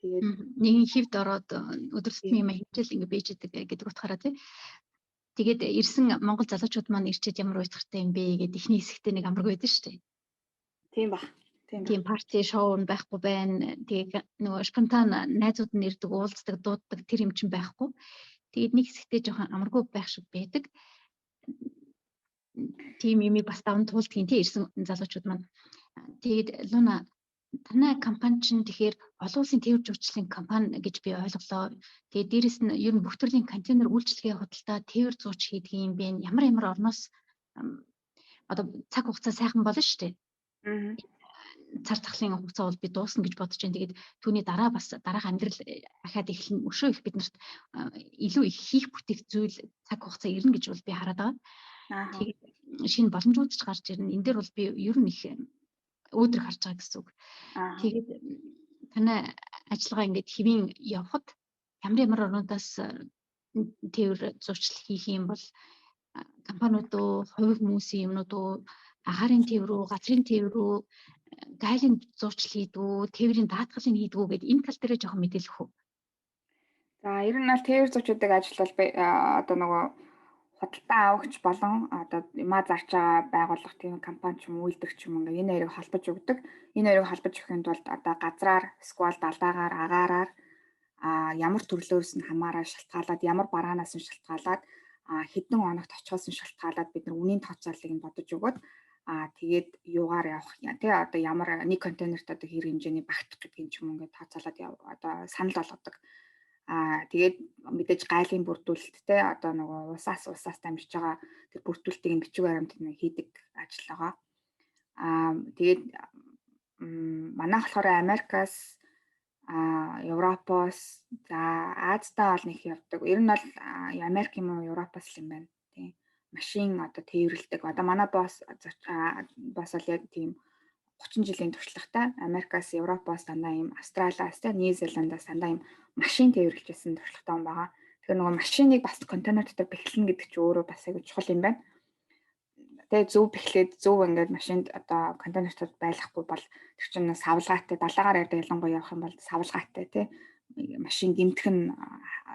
Тэгээд нэгэн хивд ороод өдөртний юм хичээл ингэ бийж идэг гэдэг утгаараа тий. Тэгээд ирсэн Монгол залуучууд маань ирчээд ямар уйтгартай юм бэ гэдэг ихний хэсэгтээ нэг амарг байдаг шүү дээ. Тийм ба. Тийм парти шоу байхгүй байна. Тэгээд нөгөө спонтан найзууд нь ирдэг, уулздаг, дууддаг тэр юм чинь байхгүй. Тэгээд нэг хэсэгтээ жоохон амаргүй байх шиг байдаг. Тийм юмыг бас даван туулдгийн тий ирсэн залуучууд маань. Тэгээд Луна танай компани чинь тэгэхээр олон улсын тээвэр жуулчлалын компани гэж би ойлголоо. Тэгээд дээрэс нь ер нь бүх төрлийн контейнер үйлчилгээ худалдаа тээвэр зууч хийдэг юм бэ? Ямар орноос одоо цаг хугацаа сайхан болно шүү дээ. Цар тахлын хугацаа бол би дуусна гэж бодож байна. Тэгээд түүний дараа бас дараах амьдрал ахаад эхлэн өшөө их бид нарт илүү их хийх бүтээх зүйл цаг хугацаа ирнэ гэж бол би хараад байгаа. Тэгээд шинэ боломжууд ч гарч ирнэ. Энэ дээр бол би ер нь их өөдрөг харж байгаа гэсэн үг. Тэгээд танай ажиллагаа ингээд хэвийн явхад ямар орнуудаас тээвэр зурчил хийх юм бол компаниуд уу, хувь хүмүүсийн юмнууд уу, агаарын тээвэр үү, газрын тээвэр үү, гайлын зурчил хийдгүү, тээврийн даатгалыг хийдгүү гэдэг энэ тал дээр жоохон мэдээлэх үү. За ер нь аль тээвэр зурчуудыг ажиллавал одоо нөгөө худалдаа авагч болон одоо маа зарч байгаа байгууллага тийм компани ч юм уу үйлдвэрч юм ингээ энэ хоёрыг холбож өгдөг. Энэ хоёрыг холбож өгөхийн тулд одоо газраар, сквал далдаагаар, агаараар ямар төрлөөс нь хамаараа шалтгаалаад, ямар бараанаас нь шалтгаалаад хэдэн оногт очихоос нь шалтгаалаад бид нар үнийн тооцооллыг нь бодож өгөөд тэгээд юугаар явах юм тий одоо ямар нэг контейнерт одоо хэр хэмжээний багтах гэдгийг ч юм ингээ тооцоолоод одоо санал болгодог. Тэгээд мэдээж гайлын бүрдүүлэлт те одоо нөгөө усаас дамжиж байгаа тэр бүрдүүлэлтийг бичиг баримт хийдэг ажил байгаа. Тэгээд манайх болохоор Америкаас Европоос за Азиудаа бол нэг явдаг. Ер нь бол Америк юм уу Европоос л юм байна. Тийм. Машин одоо тээвэрлэдэг. Одоо манай босс бол яг тийм 30 жилийн туршлагатай Америкаас Европоос дандаа юм Австралиас те Нью-Зеландаас дандаа юм машин тээвэрлэжсэн туршлагатай хүн байгаа. Тэгэхээр нөгөө машиныг бас контейнер дотор бэхлэнэ гэдэг чинь өөрөө бас айгүй чухал юм байна. Тэгээ зөв бэхлээд зөв ингээд машинд одоо контейнер дотор байлгахгүй бол тэр чинь савлгаатай далаагаар ярьдаг ялангуяа явах юм бол савлгаатай те машин гэмтэх нь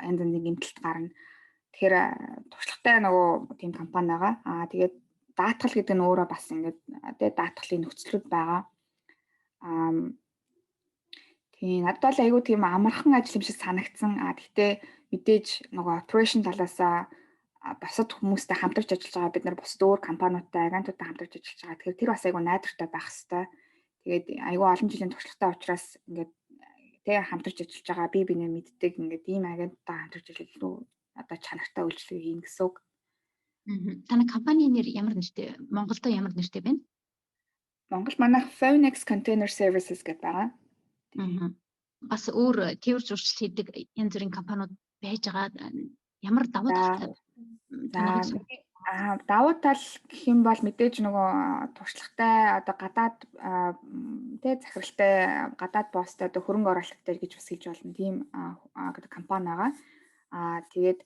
янз бүрийн гэмтэлт гарна. Тэгэхээр туршлагатай нөгөө тийм компани байгаа. Тэгээд даатгал гэдэг нь өөрөө бас ингээд тэгээ даатгалын нөхцлүүд байгаа. Тийм надад бол айгүй тийм амархан ажил юм шиг санагдсан. Гэхдээ мэдээж нөгөө operation талаасаа бусад хүмүүстэй хамтарч ажиллаж байгаа бид нар бусад өөр компаниудтай агентуудтай хамтарч ажиллаж байгаа. Тэгэхээр тэр бас айгүй найдвартай байх хэрэгтэй. Тэгээд айгүй олон жилийн туршлагатай учраас ингээд тэгээ хамтарч ажиллаж байгаа би бинээ мэддэг ингээд ийм агенттай хамтарч ажиллах одоо чанартай үйлчлэг хийн гэсэн үг. Таны компани нэр ямар нэртэй? Монголдо ямар нэртэй байна? Монгол манайх Phoenix Container Services гэдэг байгаа. Бас өөр тээвэр зурчил хийдэг янз бүрийн компаниуд байж байгаа. Ямар давуу талтай Давуу тал гэх юм бол мэдээж нөгөө туршлагатай одоо гадаад тэ захиралтай гадаад босстой одоо хөрөнгө оруулалттай гэж бас хэлж болно. Тийм компани байгаа. Тэгээд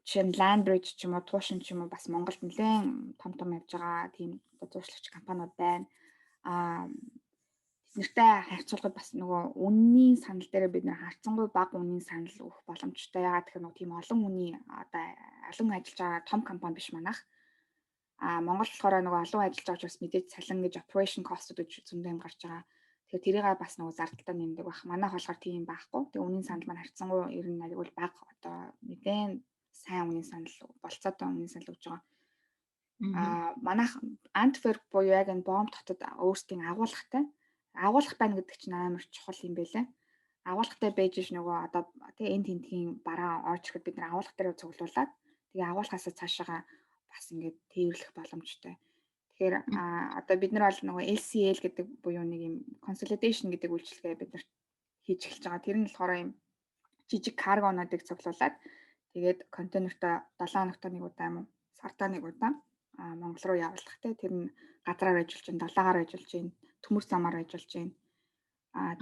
жишээ нь Landbridge ч юм уу, Tuition ч юм уу бас Монголд нэлээд том явж байгаа тийм одоо зуршлагч компаниуд байна. Аа Тэднэртэй харьцуулахад бас нөгөө үнийн санал дээр бид нэр харьцангуй бага үнийн санал өгөх боломжтой. Яагаад гэхээр нөгөө тийм олон хүний одоо олон ажиллаж байгаа том компани биш манайх. Монгол болохоор нөгөө олон ажиллаж байгаа ч бас мэдээж цалин гэж operation cost гэж зөндөө юм гарч байгаа. Тэгэхээр тэрийг бас нөгөө зардалтаа нэмдэг байх. Манайх болохоор тийм байхгүй. Тэгээ үнийн санал маань харьцангуй ер нь айгүй бага одоо нэгэн сайн үнийн санал болцоотой үнийн санал өгж байгаа. Манайх Антверп буюу яг энэ Бом хотод өөрсдийн агуулгатай. Агуулга байна гэдэг чинь амар чухал юм байлаа. Агуулгатай байж ш нөгөө одоо тий энэ тентхийн бараа орж ирэхэд бид нар агуулга дээр цуглуулад тэгээ агуулгаас цаашаага бас ингээд тээвэрлэх боломжтой. Тэгэхээр одоо бид нар бол нөгөө LCL гэдэг буюу нэг юм consolidation гэдэг үйлчилгээ бид нар хийж эхэлж байгаа. Тэр нь болохоор юм жижиг каргонуудыг цуглуулад тэгээд контейнертай 7 хоногт нэг удаа юм уу сартаа нэг удаа Монгол руу явуулах те тэр нь газраар ажиллаж байна, далаагаар ажиллаж байна, төмөр замаар ажиллаж байна.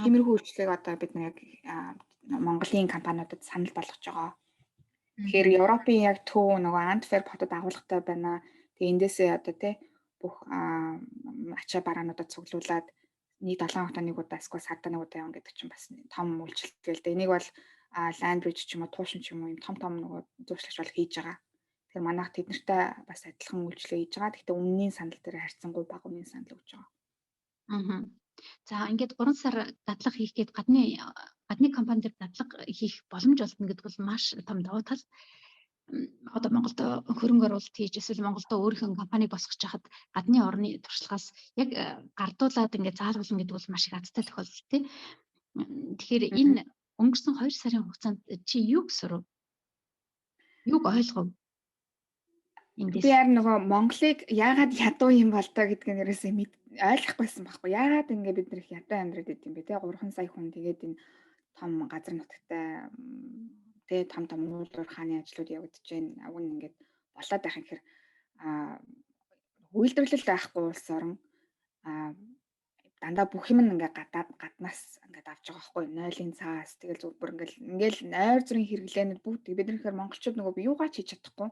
Тиймэрхүү үйлчлэгийг одоо бид нэг Монголын компаниудад санал болгож байгаа. Тэгэхээр Европын яг төв нөгөө Антверп хотод агуулгатай байна. Тэгээ эндээсээ одоо те бүх ачаа бараануудад цуглуулад нэг 7 хоногт нэг удаа эсвэл сартаа нэг удаа явна гэдэг чинь бас том үйлчлэл л дээ. Энийг бол Landbridge ч юм уу, Tuition ч юм уу юм том нөгөө зуршлагч бол хийж байгаа. Тэгэхээр манайх тэднэртэй бас адилхан үйлчлэг хийж байгаа. Гэхдээ үнийн санал дээр харьцангуй бага үнийн санал өгж байгаа. За ингээд 3 сар дадлага хийх гээд гадны компани дээр дадлага хийх боломж олдно гэдэг бол маш том давуу тал. Одоо Монголд хөрөнгө оруулалт хийж эсвэл Монголд өөрийнхөө компаниг босгож хахад гадны орны туршлагаас яг гардуулаад ингээд заалгуулна гэдэг бол маш их азтай тохиолдол тий. Тэгэхээр энэ өнгөрсөн 2 сарын хугацаанд чи юуг сурав? Юуг ойлгов? Би яар нөгөө Монголыг яагаад ядуу юм бол доо гэдгийг нэрээсээ ойлгохгүйсэн байхгүй. Яагаад ингэ бид нэр их ядуу амьдраад идэм бэ те 3 сая хүн тэгээд энэ том газар нутагтай те том уулуурхааны ажлууд явагдаж байна. Уг нь ингээд болоод байх юм гэхээр үйлдвэрлэл байхгүй улс орон дандаа бүх юм ингээ гаднаас ингээд авч байгаа байхгүй. Нойлын цаас тэгэл зүг бүр ингээл нойр зүрийн хэрэглээнүүд бүгд бид нар ихээр монголчууд нөгөө юугаа ч хийж чадахгүй.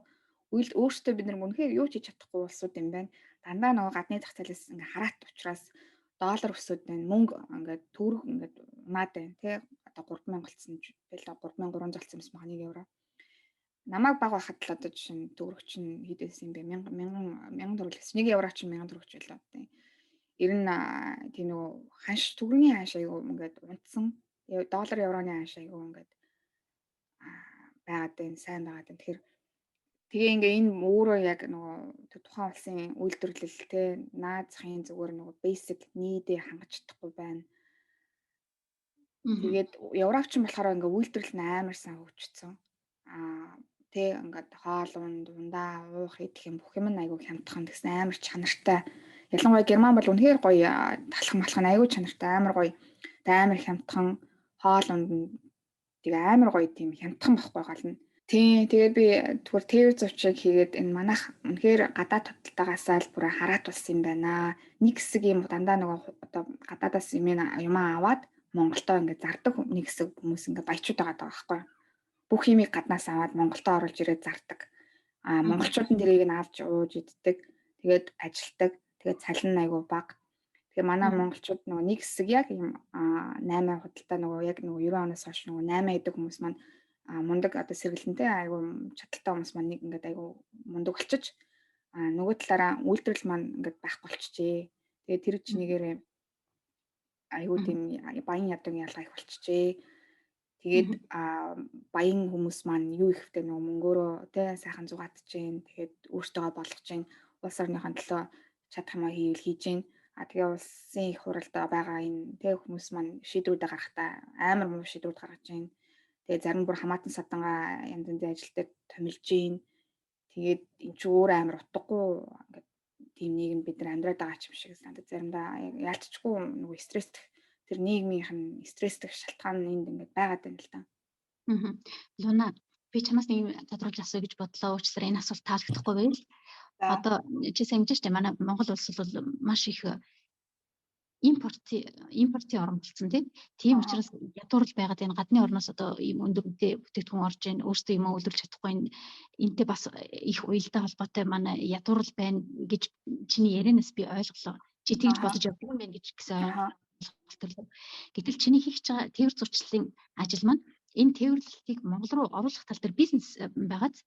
Өөртөө бид нар үнэхээр юу ч хийж чадахгүй улсууд юм байна. Дандаа нөгөө гадны зах зээлээс ингээ хараат учраас доллар өсөд байна. Мөнгө ингээд төгрөг ингээд унаад байна. Тэ одоо 3000 болцсон ч тэгэл 3300 болцсон юм байна 1 евро. Намайг баг байхад л одоо жишээ нь төгрөг чинь хэд байсан юм бэ? 1000 төгрөг лээс 1 евро чинь 1000 төгрөг байлаа тийм. Ер нь тийм нөгөө ханш төгрөгийн ханш аягүй ингээд унтсан. Доллар евроны ханш аягүй ингээд байгаад байна. Сайн байгаад байна. Тэгэхээр тэгээ ингээ энэ өөрөө яг нөгөө тухайн улсын үйлдвэрлэл те наад захын зүгээр нөгөө basic need-ийг хангаж чадахгүй байна. Тэгээд Европч нь болохоор ингээ үйлдвэрлэл нь амар сайн хөгжсөн. Тэ ингээд хоол унд ундаа уух идэх юм бүх юм айгүй хямдхан гэсэн амар чанартай. Ялангуяа Герман бол үнэхээр гоё талах малах нь айгүй чанартай амар гоё. Амар хямдхан хоол унд тэгээ амар гоё тийм хямдхан байхгүй гал нь. Тийм тэгээд би зүгээр тээвэр зурчиг хийгээд энэ манайх үнэхээр гадаад тодтолтойгоосаа л бүр хараат болсон юм байна. Нэг хэсэг юм дандаа нөгөө одоо гадаадаас юм аваад Монголдоо ингээд зардаг нэг хэсэг хүмүүс ингээд баячууд байгаа байхгүй. Бүх юмыг гаднаас аваад Монголдоо оруулж ирээд зардаг. Монголчууд нь тэрийг нь авч ууж иддэг. Тэгээд ажилдаг. Тэгээд цалин нь айгүй бага. Тэгэхээр манай монголчууд нөгөө нэг хэсэг яг юм 8 худалдаа нөгөө яг нөгөө 90 оноос хойш нөгөө 8 идэг хүмүүс маань мундаг одоо сэргэлэнтэй айгүй чадaltaй хүмүүс маань нэг ингээд айгүй мундаг болчих. Нөгөө талаараа үйлдвэрлэл маань ингээд байхгүй болчихжээ. Тэгээд тэр чинийгээр айгүй тийм баян ядуугийн ялгаа их болчихжээ. Тэгээд баян хүмүүс маань юу ихтэй нөгөө мөнгөөрөө тэ сайхан зугаатж जैन. Тэгээд өөртөөгөө болгож जैन. Улс орныхон төлөө чадах юм хийвэл хийж जैन. Тэгээ улсын их хуралдаа байгаа энэ тэ хүмүүс маань шийдвэрүүдээ гаргахтаа амар муу шийдвэрүүд гаргаж जैन. Тэгээ зарим бүр хамаатан садангаа янз бүрийн ажил дээр томилж जैन. Тэгээд эн чинь өөр амар утгагүй ингээд тийм нийгэм бид нар амьдраад байгаа юм шиг санагдаж заримдаа яалтчгүй нөгөө стресстэй тэр нийгмийнх нь стресстэй шалтгаан энд ингээд байгаад байна л да. Луна би чамаас нэг юм тодруулж асууя гэж бодлоо. Уучлаарай, энэ асуулт таалагдахгүй байл. За. Одоо чи сайн мэдэж штэ манай Монгол улс бол маш их импортын орн болсон тийм учраас ядуурл байгаад энэ гадны орноос одоо ийм өндөр үнэтэй бүтээгдэхүүн орж ийн өөрсдөө юм үйлдвэрлэж чадахгүй энтэй бас их уялдаа холбоотой манай ядуурл байна гэж чиний ярианаас би ойлголоо. Чи тэгж бодож явдаг юм байна гэж гэсэн ойлголт. Гэтэл чиний хийх байгаа тээвэр зурчлалын ажил маань энэ тээвэрлэлтийг Монгол руу оруулах тал дээр бизнес байгаад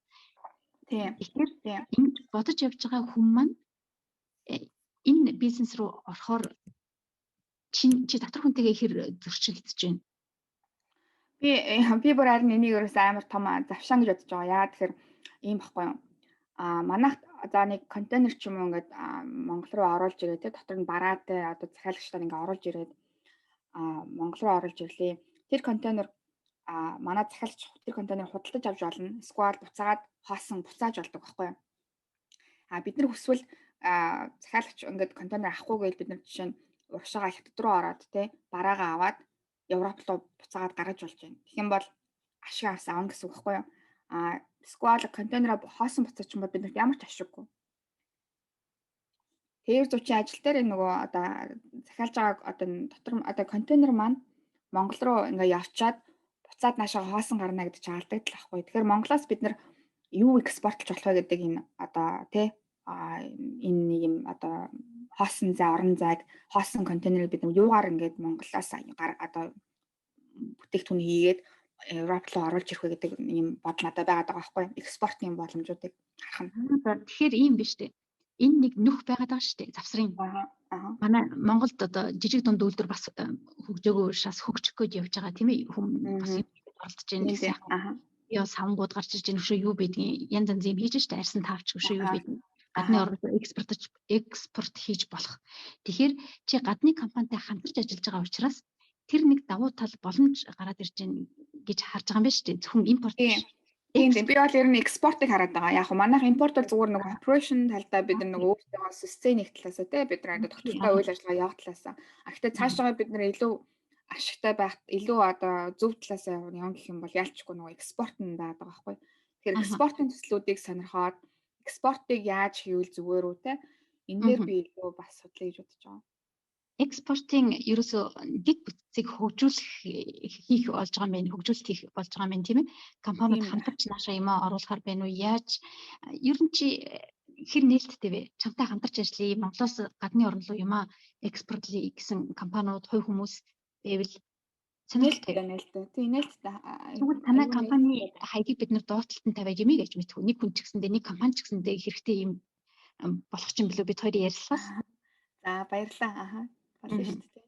Тийм. Тэгэхээр ингэж бодож явж байгаа хүн маань энэ бизнес руу орохоор чи дотор хүнтэйгээ хэр зөрчилдөж байна? Би бүр харин энийг ерөөс амар том завшаан гэж бодож байгаа. Яагаад тэгэхээр ийм баггүй юу? Манайх за нэг контейнер ч юм уу ингээд Монгол руу оруулж ирээд те дотор нь бараатай одоо захиалагчдаар ингээд оруулж ирээд Монгол руу оруулж ирлээ. Тэр контейнер манай захиалагч тэр контейнер худалдаж авч болно. Эсвэл буцаагаад хоосон буцааж болдог байхгүй юу? Бид нар хүсвэл захиалагч ингээд контейнер авахгүй гэж бид нар жишээ нь урагшаага хятад руу ороод те бараагаа аваад Европ руу буцаагаад гаргаж болж байна. Тэгэх юм бол ашиг авсан гэсэн үг байхгүй юу? Эсвэл контейнераа хоосон буцаач юм бол биднэрт ямар ч ашиггүй. Тээвэр зуучийн ажил дээр нөгөө одоо захиалж байгаа одоо дотор одоо контейнер маань Монгол руу ингээ явчаад буцаад наашаа хоосон гарна гэдэг чинь алдагдал ахгүй. Тэгэхээр Монголоос бид нар юу экспортлж болох вэ гэдэг энэ одоо тий энэ нэг юм одоо хоосон зай орон зайг хоосон контейнерыг бид нар юугаар ингээд Монголоос одоо бүтээгдэхүүн хийгээд Европ руу оруулж ирэх вэ гэдэг юм бодол надад байгаад байгаа байхгүй экспортын боломжуудыг харах нь. Тэгэхээр ийм биш үү? Энэ нэг нүх байгаад байгаа шүү дээ. Завсрын. Манай Монголд одоо жижиг дунд үйлдвэр бас хөгжөөгөө шас хөгжих гэж явж байгаа тийм ээ. Хүм бас оролдож байна гэсэн. Яа савнгууд гарч ирж байгаа шүү юу бидгийн янз янз юм хийж штэ арьсан таавч шүү юу бид гадны орнд экспорт хийж болох. Тэгэхээр чи гадны компанитай хамтарч ажиллаж байгаа учраас тэр нэг давуу тал боломж гараад ирж байна гэж харж байгаа юм байна шүү дээ. Зөвхөн импорт биш. Тийм би бол ер нь экспортыг хараад байгаа. Яг манайх импорт бол зүгээр нэг operation талдаа бид нар нэг өөрсдөө системийн талаасаа те бид нар тогтвортой үйл ажиллагаа явах талаасаа. Гэхдээ цаашаа бид нар илүү ашигтай байх илүү одоо зөв талаасаа явна гэх юм бол ялчгүй нөгөө экспорт нь байдаг байхгүй. Тэгэхээр экспортын төслүүдийг сонирхоод экспортыг яаж хийвэл зүгээр үү те энэ дээр би илүү бас судлаа гэж бодож байгаа. Экспортын ерөөсөө дэд бүтцийг хөгжүүлэх хийх болж байгаа юм байна. Хөгжүүлэлт хийх болж байгаа юм байна тийм ээ. Компаниуд хамтарч наашаа юм оруулахар байна уу? Яаж ер нь чи хэр нээлттэй вэ? Чамтай хамтарч ажиллая. Монголоос гадны орн руу юм экспортлие гэсэн компаниуд хувь хүмүүс байвал сонирхолтой нээлттэй. Тийм нээлттэй. Тэгвэл танай компани хаягийг бид нар дуудлалтанд тавиад юмыг гэж мэдхүү. Нэг хүн ч гэсэндээ нэг компани ч гэсэндээ хэрэгтэй юм болох ч юм билүү бид хоёрын ярилцлагаас. За баярлалаа. Болно шүү дээ.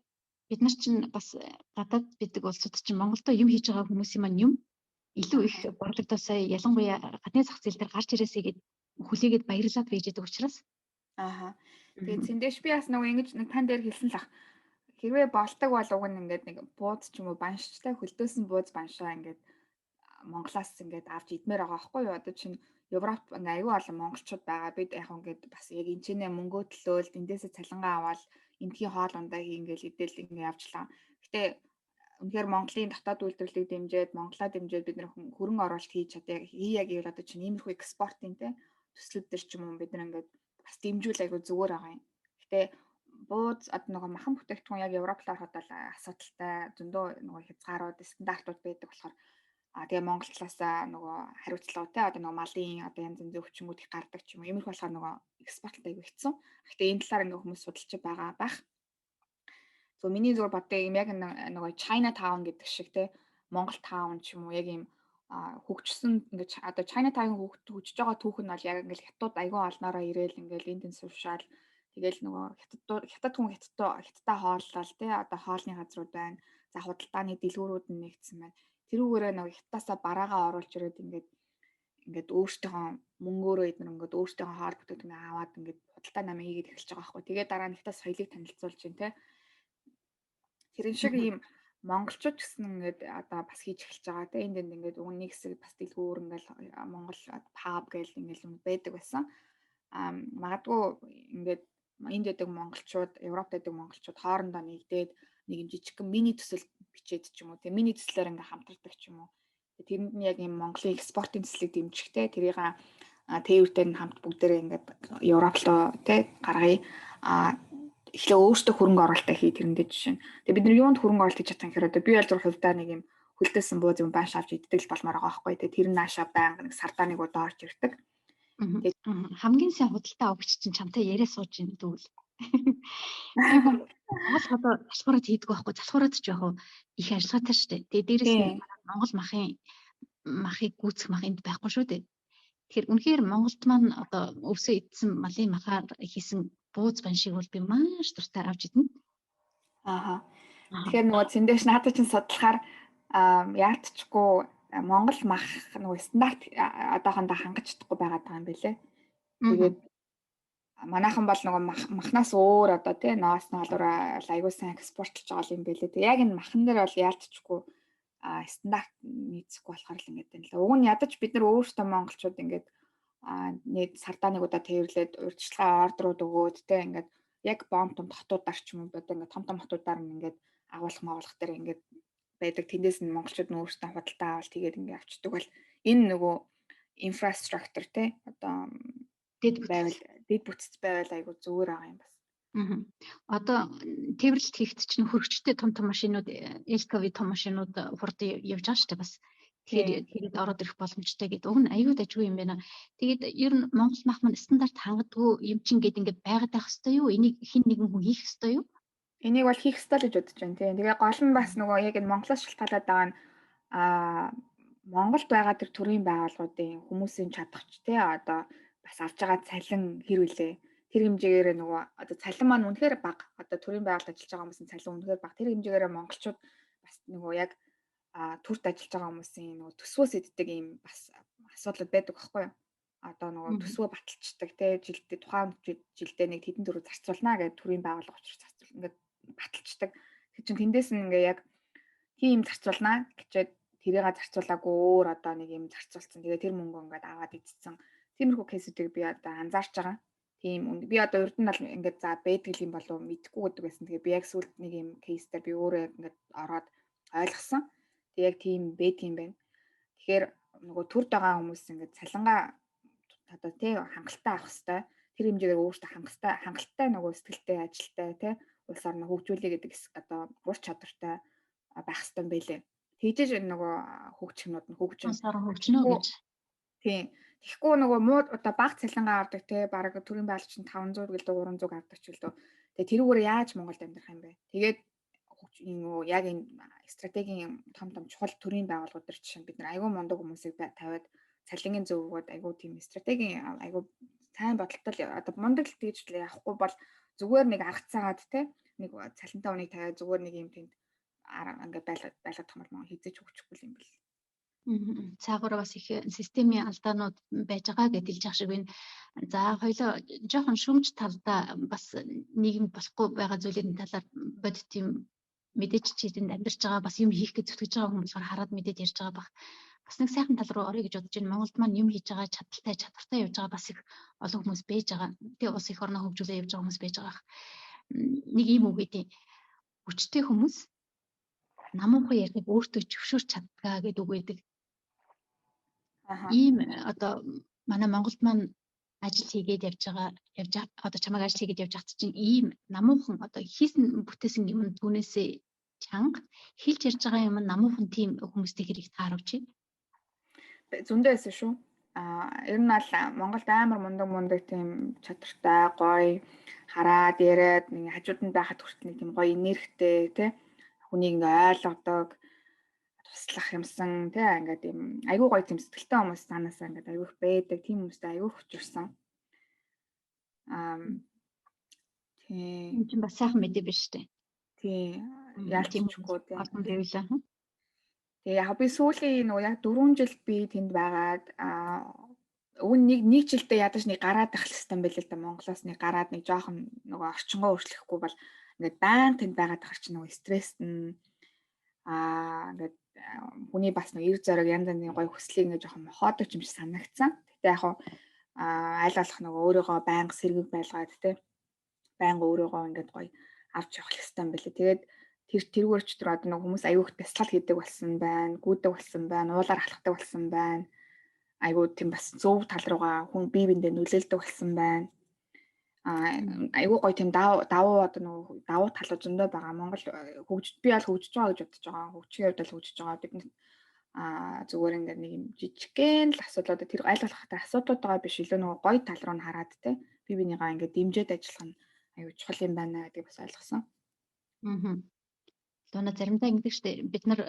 Бид нар чинь бас гадаад бидэг улсууд чинь Монголдо юм хийж байгаа хүмүүсийн маань юм илүү их борлогдосоо ялангуяа гадны зах зээл дээр гарч ирээсэй гэд хүлээгээд баярлаад байж байгаа учраас. Тэгээд зэндэж би бас нөгөө ингэж нэг тань дээр хэлсэн л ах. Хэрвээ болдог бол уг нь ингээд нэг бууз ч юм уу банштай хөлдөөсөн бууз баншаа ингээд Монголоос ингээд авч идмээр байгаа байхгүй юу? Одоо чинь Европ ингээ аюу олон монголчууд байгаа. Бид яг ингээд бас яг энэ чинээ мөнгөө төлөөл эндээсээ цалингаа аваад энтхийн хоол ундаа ингээл идэл ингээ явжлаа. Гэтэ үнэхээр Монголын дотоод үйлдвэрлэлийг дэмжиж, Монголоо дэмжиж бид нэр хөрөнгө оруулалт хийж чадъя. Хийя гэвэл одоо чинь иймэрхүү экспортын те төслүүд төр ч юм уу бид нар ингээд бас дэмжүүл айгу зүгээр байгаа юм. Гэтэ бууз одоо нөгөө махан бүтээгдэхүүн яг Европ руу ороход бол асуудалтай зөндөө нөгөө хязгаарууд, стандартууд байдаг болохоор тэгээ Монгол талаасаа нөгөө хариуцлага те одоо нөгөө малын одоо янз янзын өвчмүүд их гардаг ч юм уу. Иймэрхүү болохоор нөгөө экспортлт айгу хэцүү. Гэхдээ энэ талаар ингээ хүмүүс судалж байгаа байх. Зөв миний зүгээр боддог юм яг нөгөө China Town гэдэг шиг те Монгол Town ч юм уу яг юм хөгжсөн ингээ одоо China Town хөгжиж байгаа түүх нь бол яг ингээл хятад айгу олноороо ирээл ингээл энд сувшаал тэгэл нөгөө хятад хүн хятадтай хооллол те одоо хоолны газрууд байна. За худалдааны дэлгүүрүүд нь нэгдсэн байна. Тэрүүгээрээ нөгөө хятадасаа бараагаа оруулж ирээд ингээд өөртөөхөө мөнгөөрөө эдгээр ингээд өөртөөхөө хоол бүтээгдэхүүн аваад ингээд худалдаа намаа хийгээд эхэлж байгаа байхгүй. Тэгээд дараа нь хятад соёлыг танилцуулж байна те. Тэрэн шиг ийм монголчууд гэсэн ингээд одоо бас хийж эхэлж байгаа те. Энд ингээд нэг хэсэг бас дэлгүүр ингээд Монгол паб гээл ингээд юм байдаг байсан. Магадгүй ингээд энд дэдэг монголчууд, Европт дэдэг монголчууд хоорондоо нэгдээд нэг юм жижигхэн мини төсөл бичээд ч юм уу. Тэгээ мини төслөөр ингээм хамтардаг ч юм уу. Тэрэнд нь яг юм Монголын экспортын цэцлэг дэмжихтэй тэрийг тээвэртэй нь хамт бүгдээрээ ингээд Европ руу тий гаргая. Эхлээ өөртөө хөрөнгө оруулалтаа хий тэрэндээ жишээ. Тэгээ бид нар юунд хөрөнгө оруулалт хийж чадах юм гэхээр би аль зур хувьдаа нэг юм хөлтөөсөн бууз юм банш авч иддэг л болмоор байгаа байхгүй. Тэгээ тэр нь наашаа байнга нэг сардаа нэг удаа орж ирдэг. Хамгийн сайн худалдаа авагч чинь чамтай яриа сууж ин дүүл. Монгол одоо залхуураад хийдэг байхгүй. Залхуураад ч яг их ажиллагаатай шүү дээ. Тэгээ дээрэс нь Монгол махыг гүйцэх мах энд байхгүй шүү дээ. Тэгэхээр үнэхээр Монголд маань одоо өвсөө идсэн малын махаар хийсэн бууз баншиг бол би маш дуртай авч идэнэ. Тэгэхээр нөгөө зэндэж надад чинь судлахаар яалтчгүй Монгол мах нөгөө стандарт одоохондоо хангаж чадахгүй байгаад байгаа юм билэ. Тэгээд манайхан бол нөгөө махнаас өөр одоо тий ноос ноолоор айгуу сайн экспортлж байгаа юм билэ. Тэг яг энэ махан дээр бол яалтчгүй стандарт нийцэхгүй болохоор л ингэдэг юм л. Уг нь ядаж бид нар өөрсдөө монголчууд ингээд нэг сардаа нэг удаа тээвэрлээд урьдчилгаа ордерууд өгөөд тий ингээд яг бомб том хотуудаар ч юм уу одоо ингээд том хотуудаар ингээд агуулах дээр ингээд байдаг. Тэндээс нь монголчууд нь өөрсдөө худалдаа авалт тэгээд ингээд авчдаг бол энэ нөгөө инфраструктур тий одоо дэд бүтц байвал айгу зүгээр байгаа юм бас. Одоо тээвэрлэлт хийхэд чинь хөргөчтэй том машинууд LKW том машинууд хурд явж байгаа шүү дээ бас. Тэгээд ороод ирэх боломжтой гэдэг. Уг нь аюул дажгүй юм байна. Тэгээд ер нь Монгол мах маань стандарт хангадгүй юм чинь гээд ингээд байгаад байх хэвээр юу? Энийг хэн нэгэн хүн хийх хэвээр юу? Энийг бол хийх ёстой л гэж бодож байна тийм. Тэгээ гол нь бас нөгөө яг энэ Монголоос шалтгаалаад байгаа нь Монголд байгаа тэр төрийн байгууллагуудын хүмүүсийн чадахч тий одоо бас авж байгаа цалин хэр үлээ. Тэр хэмжээгээр нөгөө одоо цалин маань үнэхээр бага. Одоо төрийн байгууллагад ажиллаж байгаа хүмүүсийн цалин үнэхээр бага. Тэр хэмжээгээр монголчууд бас нөгөө яг төрт ажиллаж байгаа хүмүүсийн нөгөө төсвөөс иддэг ийм бас асуудал байдаг байхгүй юу? Одоо нөгөө төсвөө баталцдаг тий жилдээ тухайн жилдээ нэг хэдэн төгрөг зарцуулнаа гэдэг төрийн байгууллага учраас зарцуул ингээд баталцдаг. Тэр чинь тэндээс нь ингээ яг тийм зарцуулнаа гэчээд тэрийг зарцуулаагүй өөр одоо нэг юм зарцуулсан. Тэгээ тэр мөнгө ингээд аваад идсэн. Тиймэрхүү кейсүүдийг би одоо анзаарч байгаа. Тийм би одоо урд нь бол ингээд за байдаг юм болов мэдэхгүй гэдэг байсан. Тэгээ би яг сүүлд нэг юм кейс дээр би өөрөө ингээд ороод ойлгосон. Тэг яг тийм байдгийм байна. Тэгэхээр нөгөө төрд байгаа хүмүүс ингээд цалингаа одоо тий хангалттай авах хэвээр тэр хэмжээгээр өөртөө хангалттай нөгөө сэтгэлтэй ажилтай тий улс орноо хөгжүүлээ гэдэг одоо ур чадвартай байх хэвээр байлээ. Тэгжээж нөгөө хөгжмнүүд нь хөгжнө гэж. Тийм. Тэгэхгүй нөгөө муу одоо баг цалингаа авдаг тий бараг төрийн байгууллагч нь 500 гэлдэг 300 авдаг ч үлдээ. Тэгээ тэрүүгээр яаж Монголд амьдрах юм бэ? Тэгээд нөгөө яг энэ стратегийн том чухал төрийн байгууллагууд төр чинь бид нар айгүй мундаг хүмүүсийг тавиад цалингийн зөв өгөөд айгүй тийм стратегийн айгүй сайн бодолтой одоо мундаг л тэгж явахгүй бол зүгээр нэг арга цагаад тий нэг цалинтай хүнийг тавиад зүгээр нэг юм тэнд ингээд байлгах юм бол хизээч хөгжихгүй юм бэл. Цаагаараа бас их системийн алдаанууд байж байгаа гэж хэлж ах шиг байна. За хоёлоо жоохон шүмж талдаа бас нийгэм болохгүй байгаа зүйлийн талаар бодит тийм мэдээж чи тэнд амьдарч байгаа бас юм хийх гэж зүтгэж байгаа хүмүүсээр хараад мэдээд ярьж байгаа бах. Бас нэг сайхан тал руу орё гэж бодож байна. Монголд маань юм хийж байгаа чадвартай явж байгаа бас их олон хүмүүс байж байгаа. Тэгээ бас их орноо хөгжүүлээ явж байгаа хүмүүс байж байгаа. Нэг юм үг гэдэг. Хүчтэй хүмүүс намуухан ярихыг өөртөө зөвшөөрч чаддгаа гэдэг үг байдаг. Ийм одоо манай Монголд маань ажил хийгээд явж одоо чамайг ажил хийгээд явж хат чинь ийм намуухан одоо хийсэн бүтээсэн юм түүнээсээ чанга хэлж ярьж байгаа юм намуухан тийм хүмүүстэй хэрэг тааруулж байна. Зөндөө байсан шүү. Ер нь бол Монголд амар мундаг тийм чадвартай гоё хараад яриад нэг хажууд нь байхад хүртэл нэг тийм гоё энергитэй тий хүнийг ингээ ойлгодог туслах юмсан тий ингээд юм айгүй гоё тийм сэтгэлтэй хүмүүс санаасаа ингээд айгүй их байдаг тийм хүмүүстэй айгүй хүчирсэн. Тийм энэ чинь бас сайхан мэдээ биш үү? Тийм яалтчгүй тий. Олон байвлаа. Тэгээ яг би сүүлийн нөгөө яг 4 жил би тэнд байгаад нэг жилдээ ядаж нэг гараад байх хэвээр байл л да Монголоос нэг гараад нэг жоохон нөгөө орчингоо өөрчлөхгүй бол ингээд баян тэнд байгаад байх чинь нөгөө стресс нь ингээд хүний бас нэг эр зориг янз бүрийн гоё хүслийг ингээд жоохон мохоодог юм шиг санагдсан. Гэтэ яг аль болох нөгөө өөрийгөө байнга сэргийг байлгаад те байнга өөрийгөө ингээд гоё авч явах хэвээр байл. Тэгээд тэрүүгээр ч тэр одоо нэг хүмүүс аюух бясалгал хийдэг болсон байна, гүйдэг болсон байна, уулаар халахдаг болсон байна. Айгуу тийм бас зөв тал руугаа хүн бие биендээ нөлөөлдөг болсон байна. Айгуу гоё тийм давуу одоо нөгөө давуу талууд зөндөө байгаа. Монгол би бол хөгжиж байгаа гэж бодож байгаа. Хөгжихийн хувьд л хөгжиж байгаа. Бид зүгээр ингээд нэг юм жижигхэн л асуудлууд тэр аль болохтай асуудлууд байгаа биш илүү нөгөө гоё тал руу нь хараад те бие бинийгаа ингээд дэмжиж ажиллах нь аюу чухал юм байна гэдгийг бас ойлгосон. Луна заримдаа ингэдэг штэ бид нар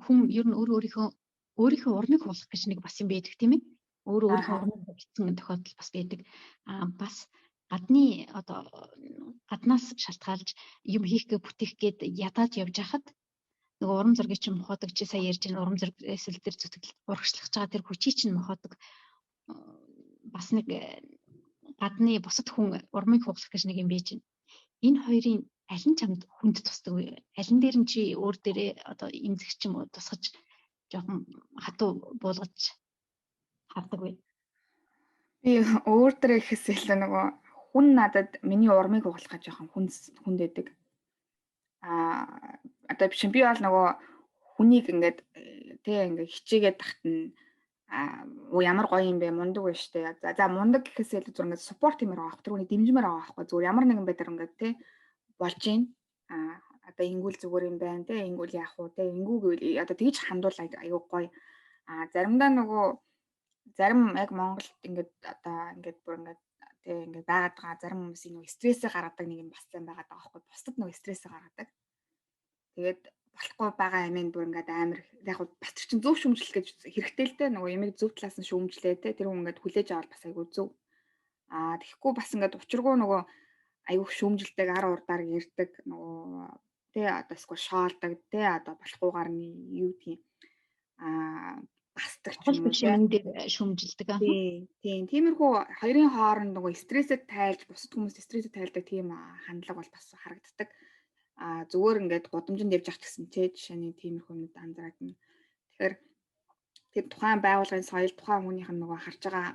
хүн ер нь өөрийнхөө урмыг хуулах гэж нэг бас юм байдаг тийм ээ. Өөрийнхөө урмыг хулцсан тохиолдол бас байдаг. Бас гаднаас шалтгаалж юм хийх гээ бүтээх гээд ядаад явж хахад нөгөө урам зориг чинь моходог чи сая ярьж байгаа урам зориг эсвэл тэр зүтгэл урагшлах байгаа тэр хүчий чинь моходог бас нэг гадны бусад хүн урмыг хуулах гэж нэг юм байж байна. Энэ хоёрын аль нь чамд хүнд тусдаг вэ? Аль нь дээр нь чи өөр дээрээ одоо имзэг ч юм уу тусгаж жоохон хатуу буулгаж хардаг вэ? Би өөр дээрээ ихээс илүү нөгөө хүн надад миний урмыг хугалахад жоохон хүнд байдаг. Одоо биш би бол нөгөө хүнийг ингээд ингээд хичээгээд тахт нь ямар гоё юм бэ мундаг вэ штэ. За мундаг гэхээс илүү зүгээр ингээд суппорт юмэр авах тэр үнийг дэмжмээр авах байхгүй зүгээр ямар нэгэн байдлаар ингээд те болж гин одоо ингүүл зүгээр юм байна те ингүүл яах вэ те ингүүг одоо тэгж хандуул аюу гоё. Заримдаа нөгөө зарим яг Монголд ингээд одоо ингээд бүр ингээд те ингээд байгаад байгаа зарим хүмүүсийн нөгөө стрессээ гаргадаг нэг юм бас юм байгаад байгаа байхгүй бусдад нөгөө стрессээ гаргадаг. Тэгээд болохгүй байгаа юм бүр ингээд амар яг бас тэр чинь зөв шүүмжлэх гэж хэрэгтэй л дээ нөгөө ямиг зөв талаас нь шүүмжлээ те тэр хүн ингээд хүлээж авал бас айгүй зөв. Тэгэхгүй бас ингээд учиргүй нөгөө айгүйх шүүмжилдэг ар урдаар ярьдаг нөгөө тэ одоо эсвэл шоолдог тэ одоо болохгүйгээр нь юу гэдгийг бастаг ч юм уу тийм дээр шүүмжилдэг тийм тиймэрхүү хоёрын хооронд нөгөө стрессэд тайлж бусад хүмүүс стрессэд тайлдаг тийм хандлага бол бас харагддаг. Зүгээр ингээд гудамжинд явж явах гэсэн тэ жишээний тиймэрхүү юмд анзаардаг. Тэгэхээр тэр тухайн байгууллагын соёл тухайн хүнийх нь нөгөө харж байгаа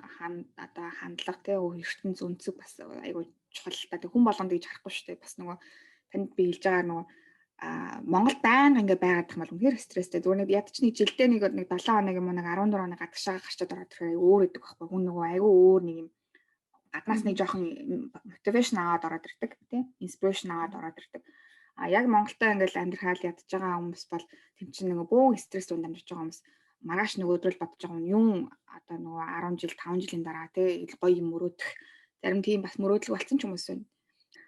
одоо хандлага тэ ертөнц өнцөг бас айгүй чухал та хүн болгонд гэж харахгүй шүү дээ. Бас нөгөө танд би хэлж байгаа нөгөө Монгол байнга ингээ байгаад тах мал үнэхээр стресстэй. Зүгээр нэг ядч нэг жилдээ нэг 7 хоног юм уу нэг 14 хоног гадагшаа гарчаад ороод ирэхээр өөр идэг байхгүй. Хүн нөгөө айгүй өөр нэг юм гаднаас нэг жоохон мотивашн аваад ороод ирдэг тийм инспирэшн аваад ороод ирдэг. Яг Монголтой ингээл амьдрахаал ядж байгаа хүмүүс бол тэм чинь нөгөө бөөн стресс үнд амьдарч байгаа хүмүүс маргааш нөгөөдрөл бодож байгаа юм одоо нөгөө 10 жил 5 жилийн дараа тий гоё юм мөрөөдөх зарим тийм бас мөрөөдлөг болсон ч хүмүүс байна.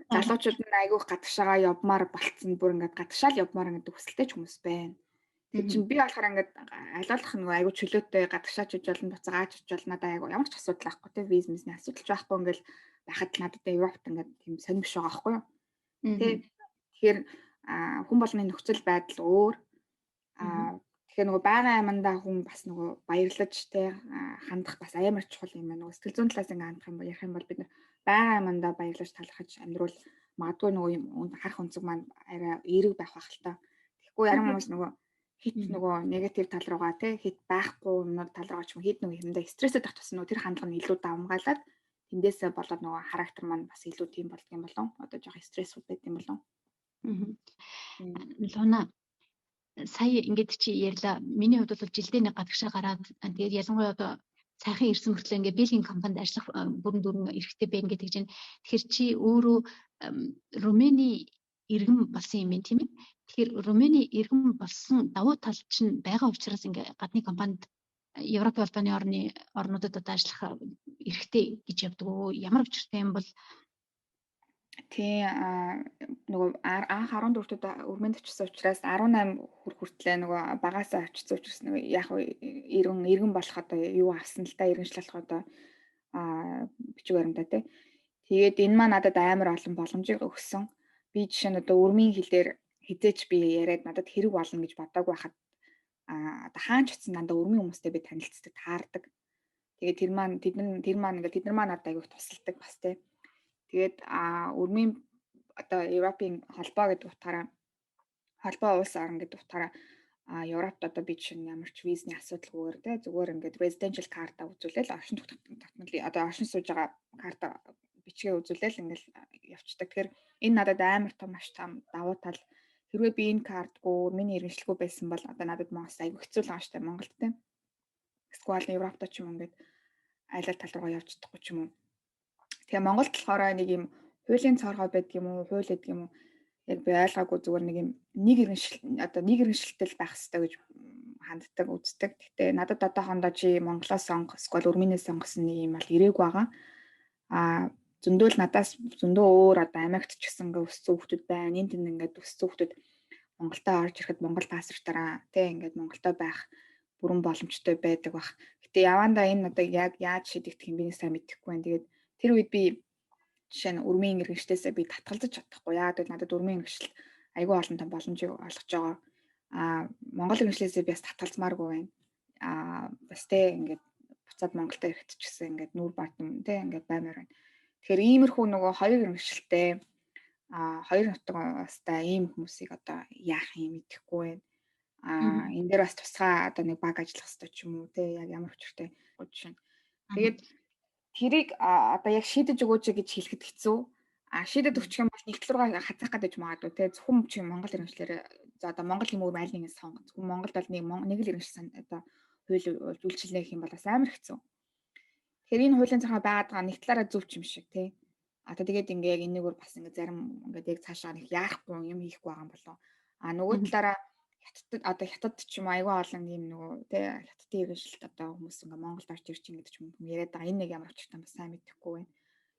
Залуучууд нь айгүйх гадагшаагаа явмаар болцсон бүр ингээд гадагшаал явмаар ингээд хүсэлтэй ч хүмүүс байна. Тэг чинь би болохоор ингээд алуулах нөгөө айгүй чөлөөтэй гадагшаач гэж болно буцаагач гэж болно надаа айгүй ямар ч асуудал байхгүй тий визний асуудал ч байхгүй ингээд байхад надад Европт ингээд тийм сонирм биш байгаа байхгүй юу. Тэгэхээр хүн болгоны нөхцөл байдал өөр. Тэгэхээр нөгөө байгаа амандаа хүн бас нөгөө баярлаж те хандах бас амар чухал юм байна. Нөгөө сэтгэл зүйн талаас ингээ хандах юм бол ярих юм бол бид байгаа амандаа баярлаж талархаж амьдруул магадгүй нөгөө юм харах өнцөг маань арай эерэг байх байх л та. Тэгэхгүй ярим хүмүүс нөгөө хит нөгөө негатив тал руугаа те хит байхгүй юмнууд тал руугаа ч юм хит нөгөө юмдаа стрессэд тах тусна нөгөө тэр хандлага нь илүү давмгаалаад тэндээсээ болоод нөгөө характер маань бас илүү тийм болдго юм болов. Одоо жоох стрессүүд байд юм болов. Луна сая ингээд чи ярьла. Миний хувьд бол жилдээ нэг гадагшаа гараад тэгээд ялангуяа одоо сайхан ирсэн мөртлөө ингээд бэлгийн компанид ажиллах бүрэн дүүрэн эрэхтэй байна гэдэг чинь тэгэхээр чи өөрөө Румыни иргэн болсон юм байна тийм ээ. Тэгэхээр Румыни иргэн болсон давуу тал чинь байгаа учраас ингээд гадны компанид Европ албаны орнуудад одоо ажиллах эрэхтэй гэж явдаг уу? Ямар учиртай юм бол тий нөгөө анх 14-д өрмөнд очсон учраас 18 хүртлээ нөгөө багаасаа очсон учраас нөгөө яг иргэн болох одоо юу авсан л та иргэншил болох одоо бичиг баримтаа тий. Тэгээд энэ маа надад амар олон боломжийг өгсөн. Би жишээ нь одоо өрмийн хэлээр хизээч би яриад надад хэрэг болно гэж бодоагүй байхад одоо хаач очсон дандаа өрмийн хүмүүстэй би танилцдаг таардаг. Тэгээд тэр маань ингээд тэд нар маань надад айгүйх тусалдаг бас тий. Тэгээд өрмийн одоо Европын холбоо гэдэг утгаараа холбоо улс орн гэдэг утгаараа Европт одоо би жишээ нь ямар ч визний асуудалгүйгээр те зүгээр ингээд residential карта үзүүлээл оршин тогтнол одоо оршин сууж байгаа карта бичгээ үзүүлээл ингээд явцдаг. Тэгэхээр энэ надад амар том маш том давуу тал. хэрвээ би энэ картгүй миний иргэншилгүй байсан бол одоо надад Монгол айгүй хэцүү л байгаа штэ Монголд те. Эсвэл Европт ч юм ингээд айл тал руугаа явж чадахгүй ч юм уу. Тэгээ Монголд болохоор нэг юм хуулийн цоргой байдаг юм уу, хууль гэдэг юм уу? Яг би ойлгоогүй зүгээр нэг иргэншилтэй байх хэрэгтэй гэж ханддаг, үздэг. Гэтэ надад одоохондоо чи Монголоос сонгох, эсвэл Өрмөнөөс сонгосон нэг юм бол ирээгүй байгаа. Зөндөө л надаас зөндөө өөр одоо Америкт ч гэсэн ингээд өссөн хүмүүс байна. Энд тэнд ингээд өссөн хүмүүс Монголдо орж ирэхэд Монгол паспортаараа тий ингээд Монголдо байх бүрэн боломжтой байдаг бах. Гэтэ явандаа энэ одоо яг яаж шийдэгдэх юм би сайн мэдэхгүй байна. Тэгээд тэр үед би жишээ нь өрмийн иргэншлээсээ би татгалзаж чадахгүй. Яагаад гэвэл надад өрмийн иргэншил айгүй олон том боломжийг олгож байгаа. Монгол иргэншлээсээ би бас татгалзмааргүй байна. Бас тэ ингээд буцаад Монголд ирэхэд ч гэсэн ингээд нүүр бардам тэ ингээд баймаар байна. Тэгэхээр иймэрхүү нөгөө хоёр иргэншилтэй хоёр нутгастай ийм хүмүүсийг одоо яах юм мэдэхгүй байна. Энэ дээр бас тусгай одоо нэг баг ажиллах хэрэгтэй ч юм уу те яг ямар учиртай жишээ. Тэгээд тэрийг одоо яг шийдэж өгөөч гэж хэлэхэд хэцүү. Шийдэж өгчих юм бол нэг талруугаа хазаах гэдэг ч магадгүй те зөвхөн чи Монгол иргэншлэр за одоо Монгол юм уу аль нэгэн сонго. Зөвхөн Монголд бол нэг л иргэншил одоо хууль үйлчилнэ гэх юм бол бас амар хэцүү. Тэгэхээр энэ хуулийн цахаа байгаад байгаа нэг талаараа зөв ч юм шиг те. Тэгээд ингээ яг энэгээр бас ингээ зарим ингээ яг цаашаа нэг яахгүй юм хийхгүй байгаа юм болов. Нөгөө талаараа хятад ч юм айгүй олон юм нөгөө тий хятадын иргэншилт одоо хүмүүс ингээ Монголд орж ирж ингээд ч юм яриад байгаа. Энэ нэг ямар учиртай бас сайн мэдэхгүй байна.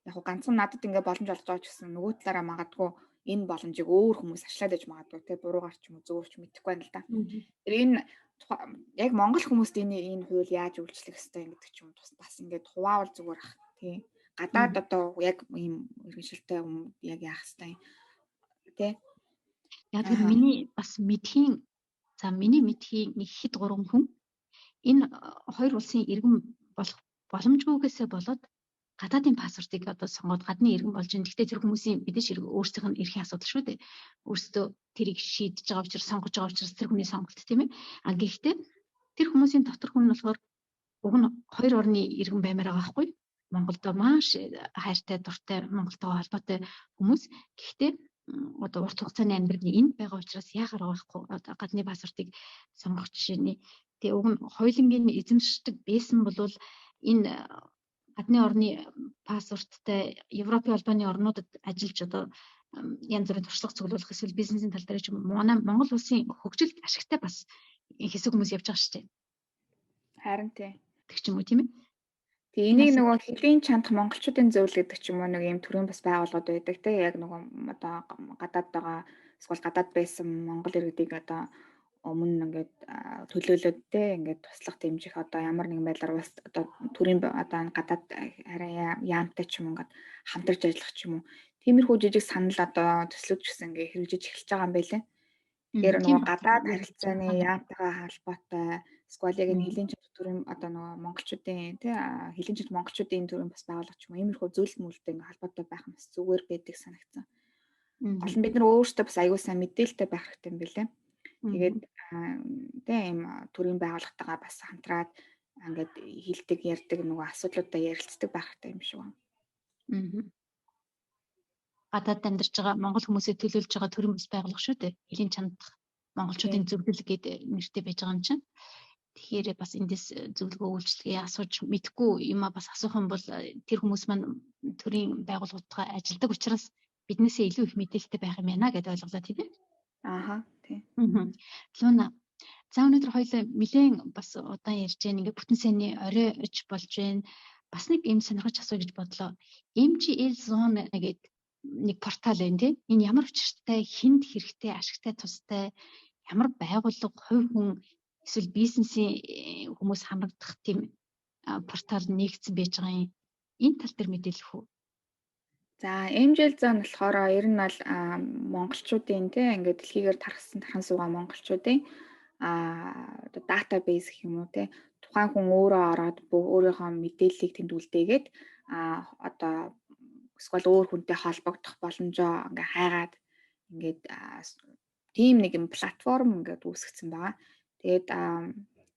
Яг хуу ганцхан надад ингээ боломж олж байгаа ч гэсэн нөгөө талаараа магадгүй энэ боломжийг өөр хүмүүс ачлаад иж магадгүй тий буруугаар ч юм уу зөвөр ч мэдэхгүй байна л да. Тэр энэ яг монгол хүмүүст энэ хууль яаж үйлчлэх ёстой юм гэдэг ч юм бас ингээ хуваавал зүгээр ах тий гадаад одоо яг ийм иргэншилтэй яг яах ёстой тий. Яг тэр миний бас мэдхийн миний мэдхийн нэг хэд 3 хүн энэ хоёр улсын иргэн болох боломжгүйгээсээ болоод гадаадын паспортыг одоо сонгоод гадны иргэн болж ин. Гэхдээ тэр хүмүүсийн мэдээж өөрсдийнх нь эрхийн асуудал шүү дээ. Өөрсдөө тэрийг шийдэж байгаа учраас сонгож байгаа учраас тэр хүний сонголт тийм ээ. Гэхдээ тэр хүмүүсийн дотор хүн нь болохоор уг нь хоёр орны иргэн баймаар байгаа байхгүй. Монголдо маш хайртай дуртай Монголтойгоо холбоотой хүмүүс. Гэхдээ одоо урт хугацааны амьдралын энд байгаа учраас яагаар байхгүй одоо гадны паспортыг сонгох жишээний тэгээ уг нь хоёулангийн эзэмшдэг байсан бол энэ гадны орны паспорттай Европын холбооны орнуудад ажиллаж одоо янз бүрийн туршлага цуглуулах эсвэл бизнесийн тал дээр ч юм уу Монгол улсын хөгжилд ашигтай бас хэсэг хүмүүс явж байгаа шүү дээ. Харин тий. Тэг ч юм уу тийм ээ. Тэгээ энийг нөгөө хэдийн чандах монголчуудын зөвлөл гэдэг ч юм уу нэг юм төрлийн бас байгууллагууд байдаг те яг нөгөө одоо гадаад байгаа эсвэл гадаад байсан монгол иргэдийг одоо өмнө ингээд төлөөлөд те ингээд туслах дэмжих одоо ямар нэгэн байдлаар бас одоо төрийн одоо гадаад арай яамтай ч юм ингээд хамтарч ажиллах ч юм уу тиймэрхүү жижиг санал одоо төслүүд гэсэн ингээд хэрэгжиж эхэлж байгаа юм байлээ. Тэгэхээр нөгөө гадаад харилцааны яамтайгаа холбоотой эсвэл яг энэ хилийн чад төрийн одоо нөгөө монголчуудын тий хилийн чад монголчуудын төрийн бас байгууллага ч юм уу иймэрхүү зөвлөл мөлтэй ингээд холбоотой байх нь бас зүгээр байдаг санагдсан. Гол нь бид нар өөрсдөө бас аягүй сайн мэдээлэлтэй байх хэрэгтэй юм билээ. Тэгээд тий ийм төрийн байгууллагатайгаа бас хамтраад ингээд хилдэг ярьдаг нөгөө асуудлуудаа ярилцдаг байх хэрэгтэй юм шиг байна. Гадаад амьдарч байгаа монгол хүмүүсийг төлөөлж байгаа төрийн бас байгууллага шүү дээ. Хилийн чандах монголчуудын зөвлөл гэдэг нэртэй байж байгаа юм чинь. Тэгэхээр бас эндээс зөвлөгөө үйлчлэгээ асууж мэдгүй юм а бас асуух юм бол тэр хүмүүс маань төрийн байгууллагуудтай ажилладаг учраас биднээсээ илүү их мэдээлэлтэй байх юм байна гэдээ ойлголоо тийм ээ. Тий. Луна. За өнөөдөр хоёулаа нэлээд бас удаан ярьж байна. Ингээ бүтэн сайнны оройч болж байна. Бас нэг юм сонирхож асууя гэж бодлоо. MGL Zone гэдэг нэг портал байна тийм. Энэ ямар учиртай, хүнд хэрэгтэй, ашигтай, тустай ямар байгууллага, хувь хүн эсвэл бизнесийн хүмүүс хамрагдах тийм портал нэгдсэн байж байгаа юм. Энэ тал дээр мэдээлэх үү? За, MGL Zone болохоор ер нь бол монголчуудын тий ингээд дэлхийгээр тархан суугаа монголчуудын одоо database гэх юм уу тий тухайн хүн өөрөө ороод өөрийнхөө мэдээллийг тэнд үлдээгээд одоо эсвэл өөр хүнтэй холбогдох боломжоо ингээ хайгаад ингээд тийм нэг юм платформ ингээд үүсгэсэн байгаа. Тэгээд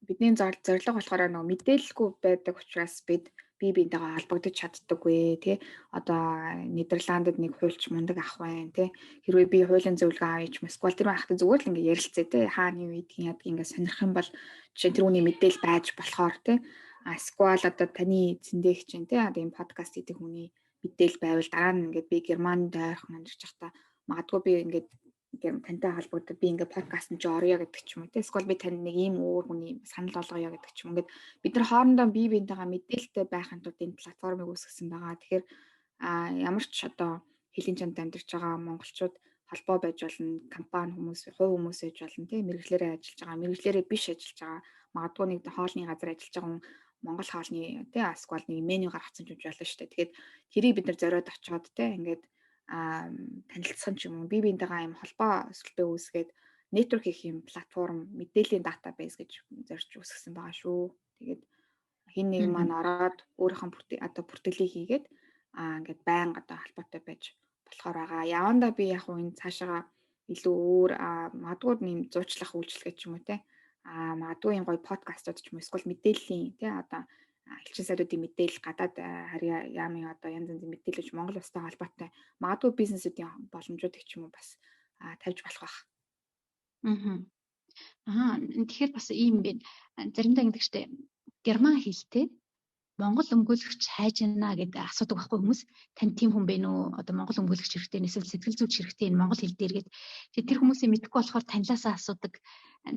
бидний зорилго болохоор нөгөө мэдээлэлгүй байдаг учраас бид бие биентэйгээ холбогдож чаддаггүй тий. Одоо Нидерландд нэг хуульч мундаг ах байна тий. Хэрвээ би хуулийн зөвлөгөө авъя ч юм эсвэл тэр ахтай зүгээр л ингээ ярилцээ тий. Хааны юу гэдгийг яадаг ингээ сонирх юм бол жишээ нь тэр хүний мэдээлэл байж болохоор тий. Эсвэл одоо таны эзэндээ чинь тий. Одоо энэ подкаст хийдэг хүний мэдээлэл байвал дараа нь ингээд би Германд тойрхон амьдарч байхдаа магадгүй би ингээд тантай холбогдоод би ингээд подкастт чи орё гэдэг ч юм уу те. Эсвэл би танд нэг ийм өөр хүний санал болгоё гэдэг ч юм. Ингээд бид нар хоорондоо бие биентэйгээ мэдээлэлтэй байхын тулд энэ платформыг үүсгэсэн байгаа. Тэгэхээр ямар ч одоо хэлийн чанд амьдарч байгаа монголчууд холбоо байж болно, компани хүмүүс, хувь хүмүүс байж болно те. Мэргэжлэрээ ажиллаж байгаа, мэргэжлэрээ биш ажиллаж байгаа. Магадгүй нэг хоолны газар ажиллаж байгаа хүн Монгол хоолны те эсвэл нэг меню гаргацсан ч болно шүү дээ. Тэгэхээр тэрийг бид нар зориод очиод те ингээд танилцсан ч юм уу бие биентэйгээ юм холбоо өсөлтөө үүсгээд network хийх юм платформ мэдээллийн database гэж зорж үүсгэсэн байгаа шүү. Тэгээд хин нэг маань ороод өөрийнхөө одоо бүртгэлийг хийгээд ингээд байнга одоо холбоотой байж болохоор байгаа. Явандаа би яг энэ цаашаа илүү өөр магадгүй нэм зуучлах үйлчлэгээ ч юм уу те магадгүй энэ гоё подкастууд ч юм уу эсвэл мэдээллийн те одоо элчин сайдуудын мэдээлэл гадаад харьяа яамын одоо янз янзын мэдээлэлж Монгол улстай холбоотой магадгүй бизнесүүдийн боломжууд ч юм уу бас тавьж болох байх. Тэгэхээр бас ийм байна. Заримдаа ингэдэг штэ герман хэлтэй Монгол өмгөөлөгч хайж байна гэдэг асуудаг байхгүй хүмүүс тань тийм хүн бэ нүү одоо Монгол өмгөөлөгч хэрэгтэй эсвэл сэтгэл зүйч хэрэгтэй энэ Монгол хэл дээр гээд тэр хүмүүсийн мэдэхгүй болохоор танилаасаа асуудаг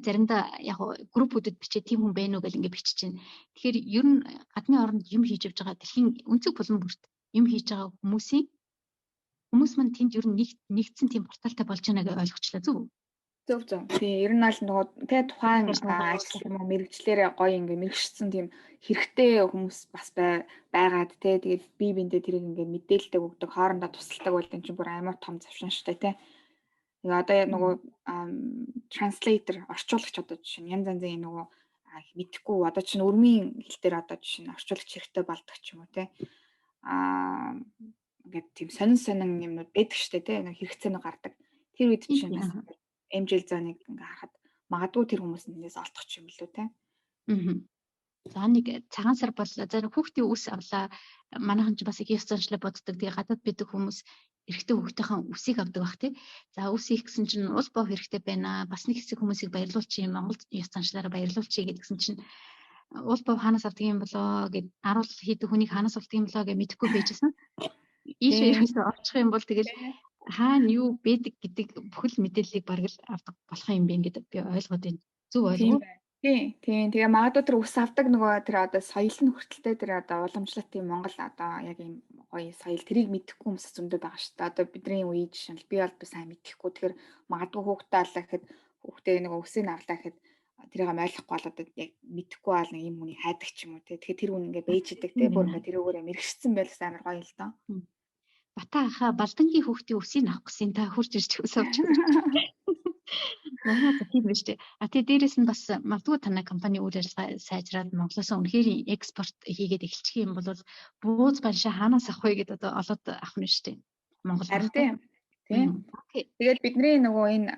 заримдаа яг группүүдэд бичээ тийм хүн бэ нүү гэл ингэ бичиж чинь тэгэхээр ер нь гадны оронд юм хийж явж байгаа дэлхийн өнцөг булан бүрт юм хийж байгаа хүмүүс маань тэнд ер нь нэгдсэн тийм порталтай болж байгааг ойлгочлаа зүг. Зөв. Тийм ер нь аль нөгөө тэ тухайн ажил юм уу мэрэгчлэрээ гоё ингээ мэрэгчсэн тийм хэрэгтэй хүмүүс бас байгаад тэ тэгээд бие биендээ тэрийг ингээ мэдээлэлтэй өгдөг хоорондоо тусалдаг бол энэ чинь бүр амар том завшин штэ тэ. Тэгээ одоо нөгөө транслейтер орчуулагч одоо жишээ нь янз янзын нөгөө мэдхгүй одоо чинь өрмийн хэл дээр одоо жишээ нь орчуулагч хэрэгтэй болдог ч юм уу тэ. Ингээд тийм сонин юмнууд байдаг штэ тэ нэг хэрэгцээнүүд гардаг. Тэр үед чинь бас эмжил зооныг ингээ харахад магадгүй тэр хүмүүс нээс олдох юм лүү те. За нэг цагаан сар бол за хүүхдийн үс авлаа. Манайхан ч бас их ёсцончлоо боддог. Тэгээ гадаад байдаг хүмүүс эрэгтэй хүүхдийнхээ үсийг авдаг бах тий. За үс их гэсэн чинь уул боо хэрэгтэй байна. Бас нэг хэсэг хүмүүсийг баярлуулчих юм. Монгол ёсцончлаараа баярлуулчих гэдгсэн чинь уул боо хаанаас авдаг юм болоо гэд аруул хийдэг хүнийг хаанаас авдаг юм болоо гэж мэдэхгүй байжсэн. Ийшээ ерөөсөө орчих юм бол тэгэл хаана юу байдаг гэдэг бүхэл мэдээллийг бараг л авдаг болох юм бэ гэдэг би ойлгоод байна. Зөв ойлгоо. Тийм. Тэгээ магадгүй тэр ус авдаг нөгөө тэр одоо соёл нь хүртэлтэй тэр одоо уламжлалт юм Монгол одоо яг юм гоё соёл тэрийг мэдэхгүй хүмүүс зөндөө байгаа шүү дээ. Одоо бидний үеийн жишээ нь би бол сайн мэдэхгүй тэгэхээр магадгүй хүүхдээ аллаа гэхэд хүүхдээ нөгөө усыг авлаа гэхэд тэрийг ойлгохгүй бол одоо яг мэдэхгүй бол нэг юм хүний хайдаг ч юм уу те. Тэгэхээр тэр хүн ингээ бэж идэг те бүр ингээ тэрүүгээрээ мэрэгчсэн байлс амар гоё л доо. Бата аха балдангийн хүүхдийн үсийг авах гэсэн та хурж ирж өсөж байна. Наа тийм биш үү? Тэгээ дээрэс нь бас магадгүй танай компани үйл ажиллагаа сайжраад Монголоос үнэхээр экспорт хийгээд эхэлчих юм бол бууз баншаа хаанаас авах вэ гэдээ одоо олоод авах нь шүү дээ. Монгол. Тийм. Тэгээд бидний нөгөө энэ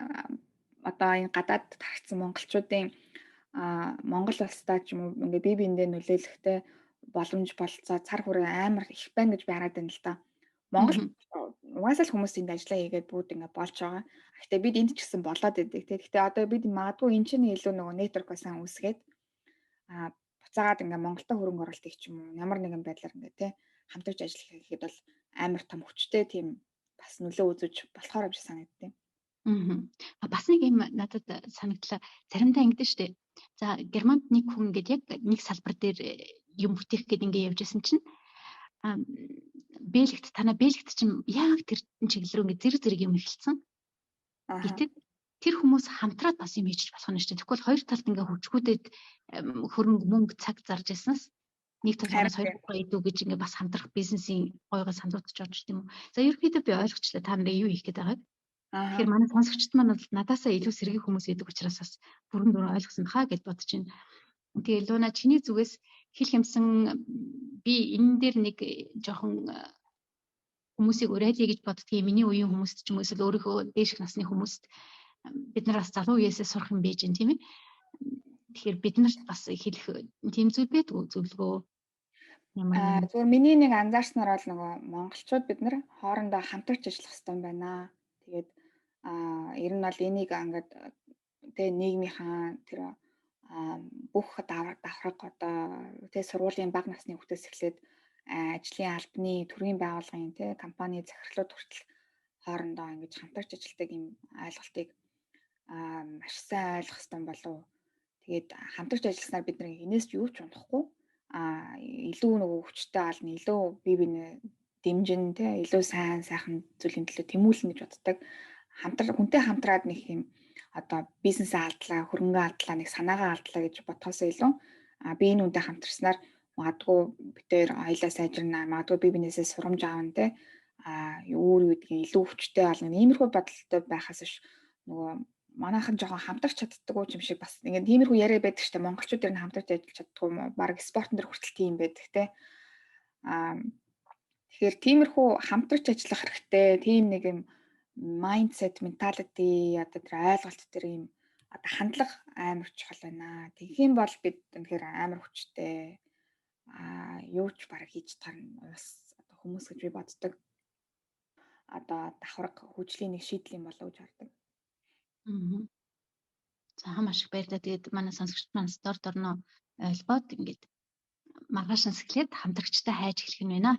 одоо энэ гадаад тархсан монголчуудын Монгол улстай ч юм уу ингээ бие биендээ нөлөөлөхтэй боломж болцоо цар хүрээ амар их байна гэж би хараад байна л да. Монгол угаасаа л хүмүүс энд ажиллаа хийгээд бүгд ингэ болж байгаа. Гэхдээ бид энд ч гэсэн болоод идэг. Гэхдээ одоо бид магадгүй энэ чинь илүү нөгөө network байсан үүсгээд буцаагаад ингээ Монголтой хөрөнгө оруулалт их ч юм уу ямар нэгэн байдлаар ингээ те хамтарч ажиллах гэхэд бол амар том хүчтэй тийм бас нөлөө үзүүлж болохоор гэж санагдтыг. Бас нэг юм надад санагдлаа. Заримдаа ингэдэж штэ. За Германд нэг хүн ингээд яг нэг салбар дээр юм бүтээх гээд ингээ явж исэн чинь Бэлэгт чинь яг тэр чиглэл рүү ингээ зэрэг юм эхэлсэн. Гэтэл тэр хүмүүс хамтраад бас юм хийж болох нь шүү дээ. Тэгвэл хоёр талд ингээ хүчгүүдэд хөрөнгө мөнгө цаг зарж яснаас нэг талаас хоёр гоо идүү гэж ингээ бас хамтрах бизнесийн гойгоо сандуудж орж тийм үү. За ерөнхийдөө би ойлгочлаа та нарыг юу хийх гээд байгааг. Тэгэхээр манай сонсогчд маань бол надаасаа илүү сэргий хүмүүс идэг учраас бас бүрэн дүр ойлгосон хаа гэж бодож байна. Тэгээ Луна чиний зүгээс хэл хямсан би энэ дээр нэг жоохон хүмүүсийг урайлъя гэж боддгийг миний үеийн хүмүүст ч юм уу эсвэл өөрийнхөө дээш насны хүмүүст бид нар бас залуу үеэсээ сурах юм байж гэн тийм ээ. Тэгэхээр бид нарт бас хэлэх тийм зүйл байдгүй зөвлөгөө. Ямар Зүгээр миний нэг анзаарснаар бол нөгөө монголчууд бид нар хоорондоо хамтарч ажиллах хэрэгтэй юм байна. Тэгээд ер нь бол энийг ингээд тэгээ нийгмийнхаа тэр бүх давхарга одоо тэгээ сургуулийн бага насны хүүхдээс эхлээд ажлын албаны төрийн байгууллагын компани захирлууд хүртэл хоорондоо ингэж хамтарч ажилладаг юм ойлголтыг маш сайн ойлгох хэрэгтэй болов. Тэгээд хамтарч ажилласнаар бид нэг энэс ч юу ч унахгүй илүү нөгөө хүчтэй олно, илүү бие биенээ дэмжин илүү сайхан зүйлийн төлөө тэмүүлнэ гэж боддог. Хүнтэй хамтраад нэг юм одоо бизнесээ алдлаа, хөрөнгө алдлаа, нэг санаагаа алдлаа гэж бодхоос илүү би энэ хүнтэй хамтарснаар магадгүй битээр аялаа сайжирна, магадгүй бие биенээсээ сурамж аавна өөр юу гэдгийг илүү хүчтэй олно. Иймэрхүү бодолтой байхаас ш нөгөө манайхан жоохон хамтарч чаддаг уу юм шиг бас ингээд тиймэрхүү яриа байдаг штэ монголчууд ер нь хамтарч ажиллаж чаддаг юм уу? Бараг спортон дээр хүртэл тийм байдаг те. Тэгэхээр тиймэрхүү хамтарч ажиллах хэрэгтэй. Тийм нэг юм mindset, mentality одоо тэр ойлголт тэр юм одоо хандлага амар чухал байна. Тэгэх юм бол бид үнэхээр амар хүчтэй юу ч бараг хийж тарна. Ус одоо хүмүүс гэж би боддог. Одоо давхарга хүчлийн нэг шийдэл юм болов уу гэж хардаг. За маш их баярлалаа. Тэгээд манай сонсогч маань дор дорноо ойлгоод ингээд маргааш сэхлээд хамтрагчтай хайж эхлэх нь байна.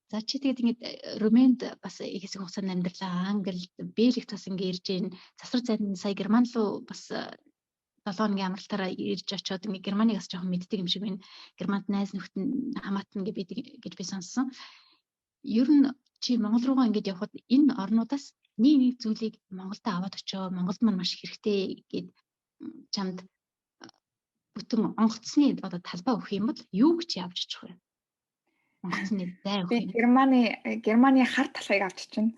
За чи тэгээд ингээд Румынд бас их хэсэг хугацаанд амьдарлаа. Англид, Бельгид бас ингээд ирж гин. Засвар зайд сая Герман руу бас 7 хоногийн амралтаараа ирж очиод ингээд Германыг бас жоохон мэддэг юм шиг байна. Германд найз нөхд нь хамаатан ингээд байдаг гэж би сонссон. Ер нь чи Монгол руугаа ингээд явхад энэ орнуудаас нэг зүйлийг Монголд аваад очоо. Монголд маань маш хэрэгтэй гэд чамд бүтэн онгоцны одоо талбай өгөх юм бол юу гэж явж очих вэ? Онгоцны зай өгөх юм. Би Германы хар талхыг авч чинь.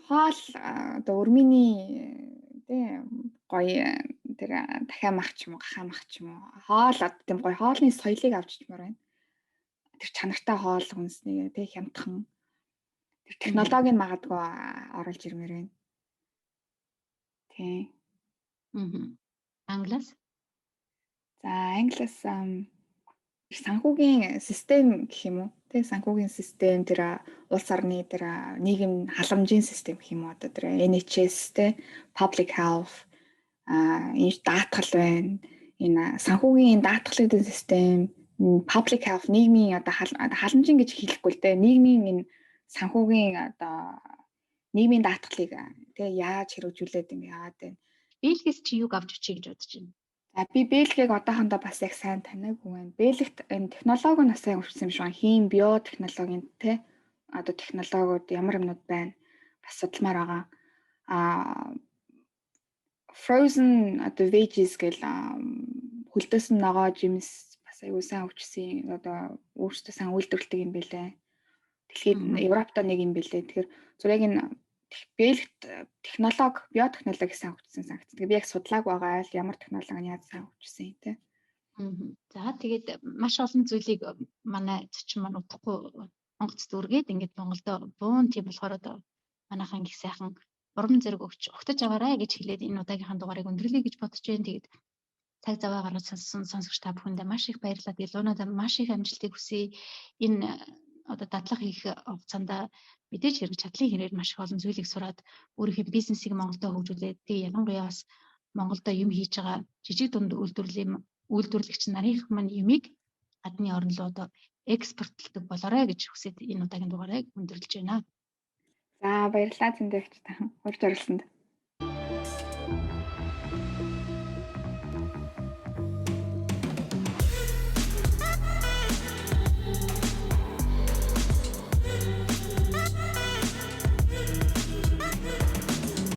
Хоол одоо өрмөний гоё тэр дахиад мах ч юм уу, гахаа мах ч юм уу. Хоол тийм гоё хоолны соёлыг авч ичмээр байна. Тэр чанартай хоол хүнсний хямдхан. Тэр технологиг магадгүй оруулж ирмээр байна. Тий. Англиас? За англиас санхүүгийн систем гэх юм уу? Тэ санхүүгийн систем тэр улс орны тэр нийгэм халамжийн систем гэх юм уу? Одоо тэр NHS тэ public health энэ даатгал байна. Энэ санхүүгийн даатгалын систем, public health нийгмийн одоо халамжийн гэж хэлэхгүй л дээ. Нийгмийн энэ санхүүгийн одоо нийгмийн даатгалыг тэ яаж хэрэгжүүлээд ингэ яагаад вэ? Бельгиэс чи юг авч очих гэж бодож байна? За би Бельгийг одоохондоо бас яг сайн танаагүй байна. Бельгт энэ технологи нь сайн хөгжсөн юм шиг байна. Хим, биотехнологийн тэ одоо технологиуд ямар юмнууд байна? Бас судалмаар байгаа. Frozen одоо veggies гэл хөлдөөс нь ногоо жимс бас аюу сайн хөгжсөн. Одоо өөрсдөө сайн үйлдвэрлэдэг юм бэлээ. Дэлхийд Европт нэг юм бэлээ. Тэгэхээр зургийг нь Бельгт технологи, биотехнологи сайн хөгжсөн санагддаг. Би яг судлааг байгаа л ямар технологи нь яаж сайн хөгжсөн те. За тэгээд маш олон зүйлийг манай зочин маань удахгүй онгоц дүүргээд ингээд Монголдо буун тийм болохоор одоо манайхан их сайхан урам зориг өгч огтож аваарай гэж хэлээд энэ удаагийнхаа дугаарыг өндөрлөе гэж бодож байна. Тэгээд цаг зав гаргаж сонссон сонсогч та бүхэндээ маш их баярлалаа. Тэгээд Лунадаа маш их амжилтыг хүсье. Энэ одоо дадлага хийх хугацаанд мэдээж хэрэг чадлын хэрээр маш их олон зүйлийг сураад өөрийнхөө бизнесийг Монголдо хөгжүүлээд тэгээ ялангуяа бас Монголдо юм хийж байгаа жижиг дунд үйлдвэрлэгч нарийнх маань юмыг гадны орн руу одоо экспортлдог болоорой гэж хүсээд энэ удаагийн дугаарыг өндөрлөж байна. За баярлалаа зөндөгч та урьж оролцсонд.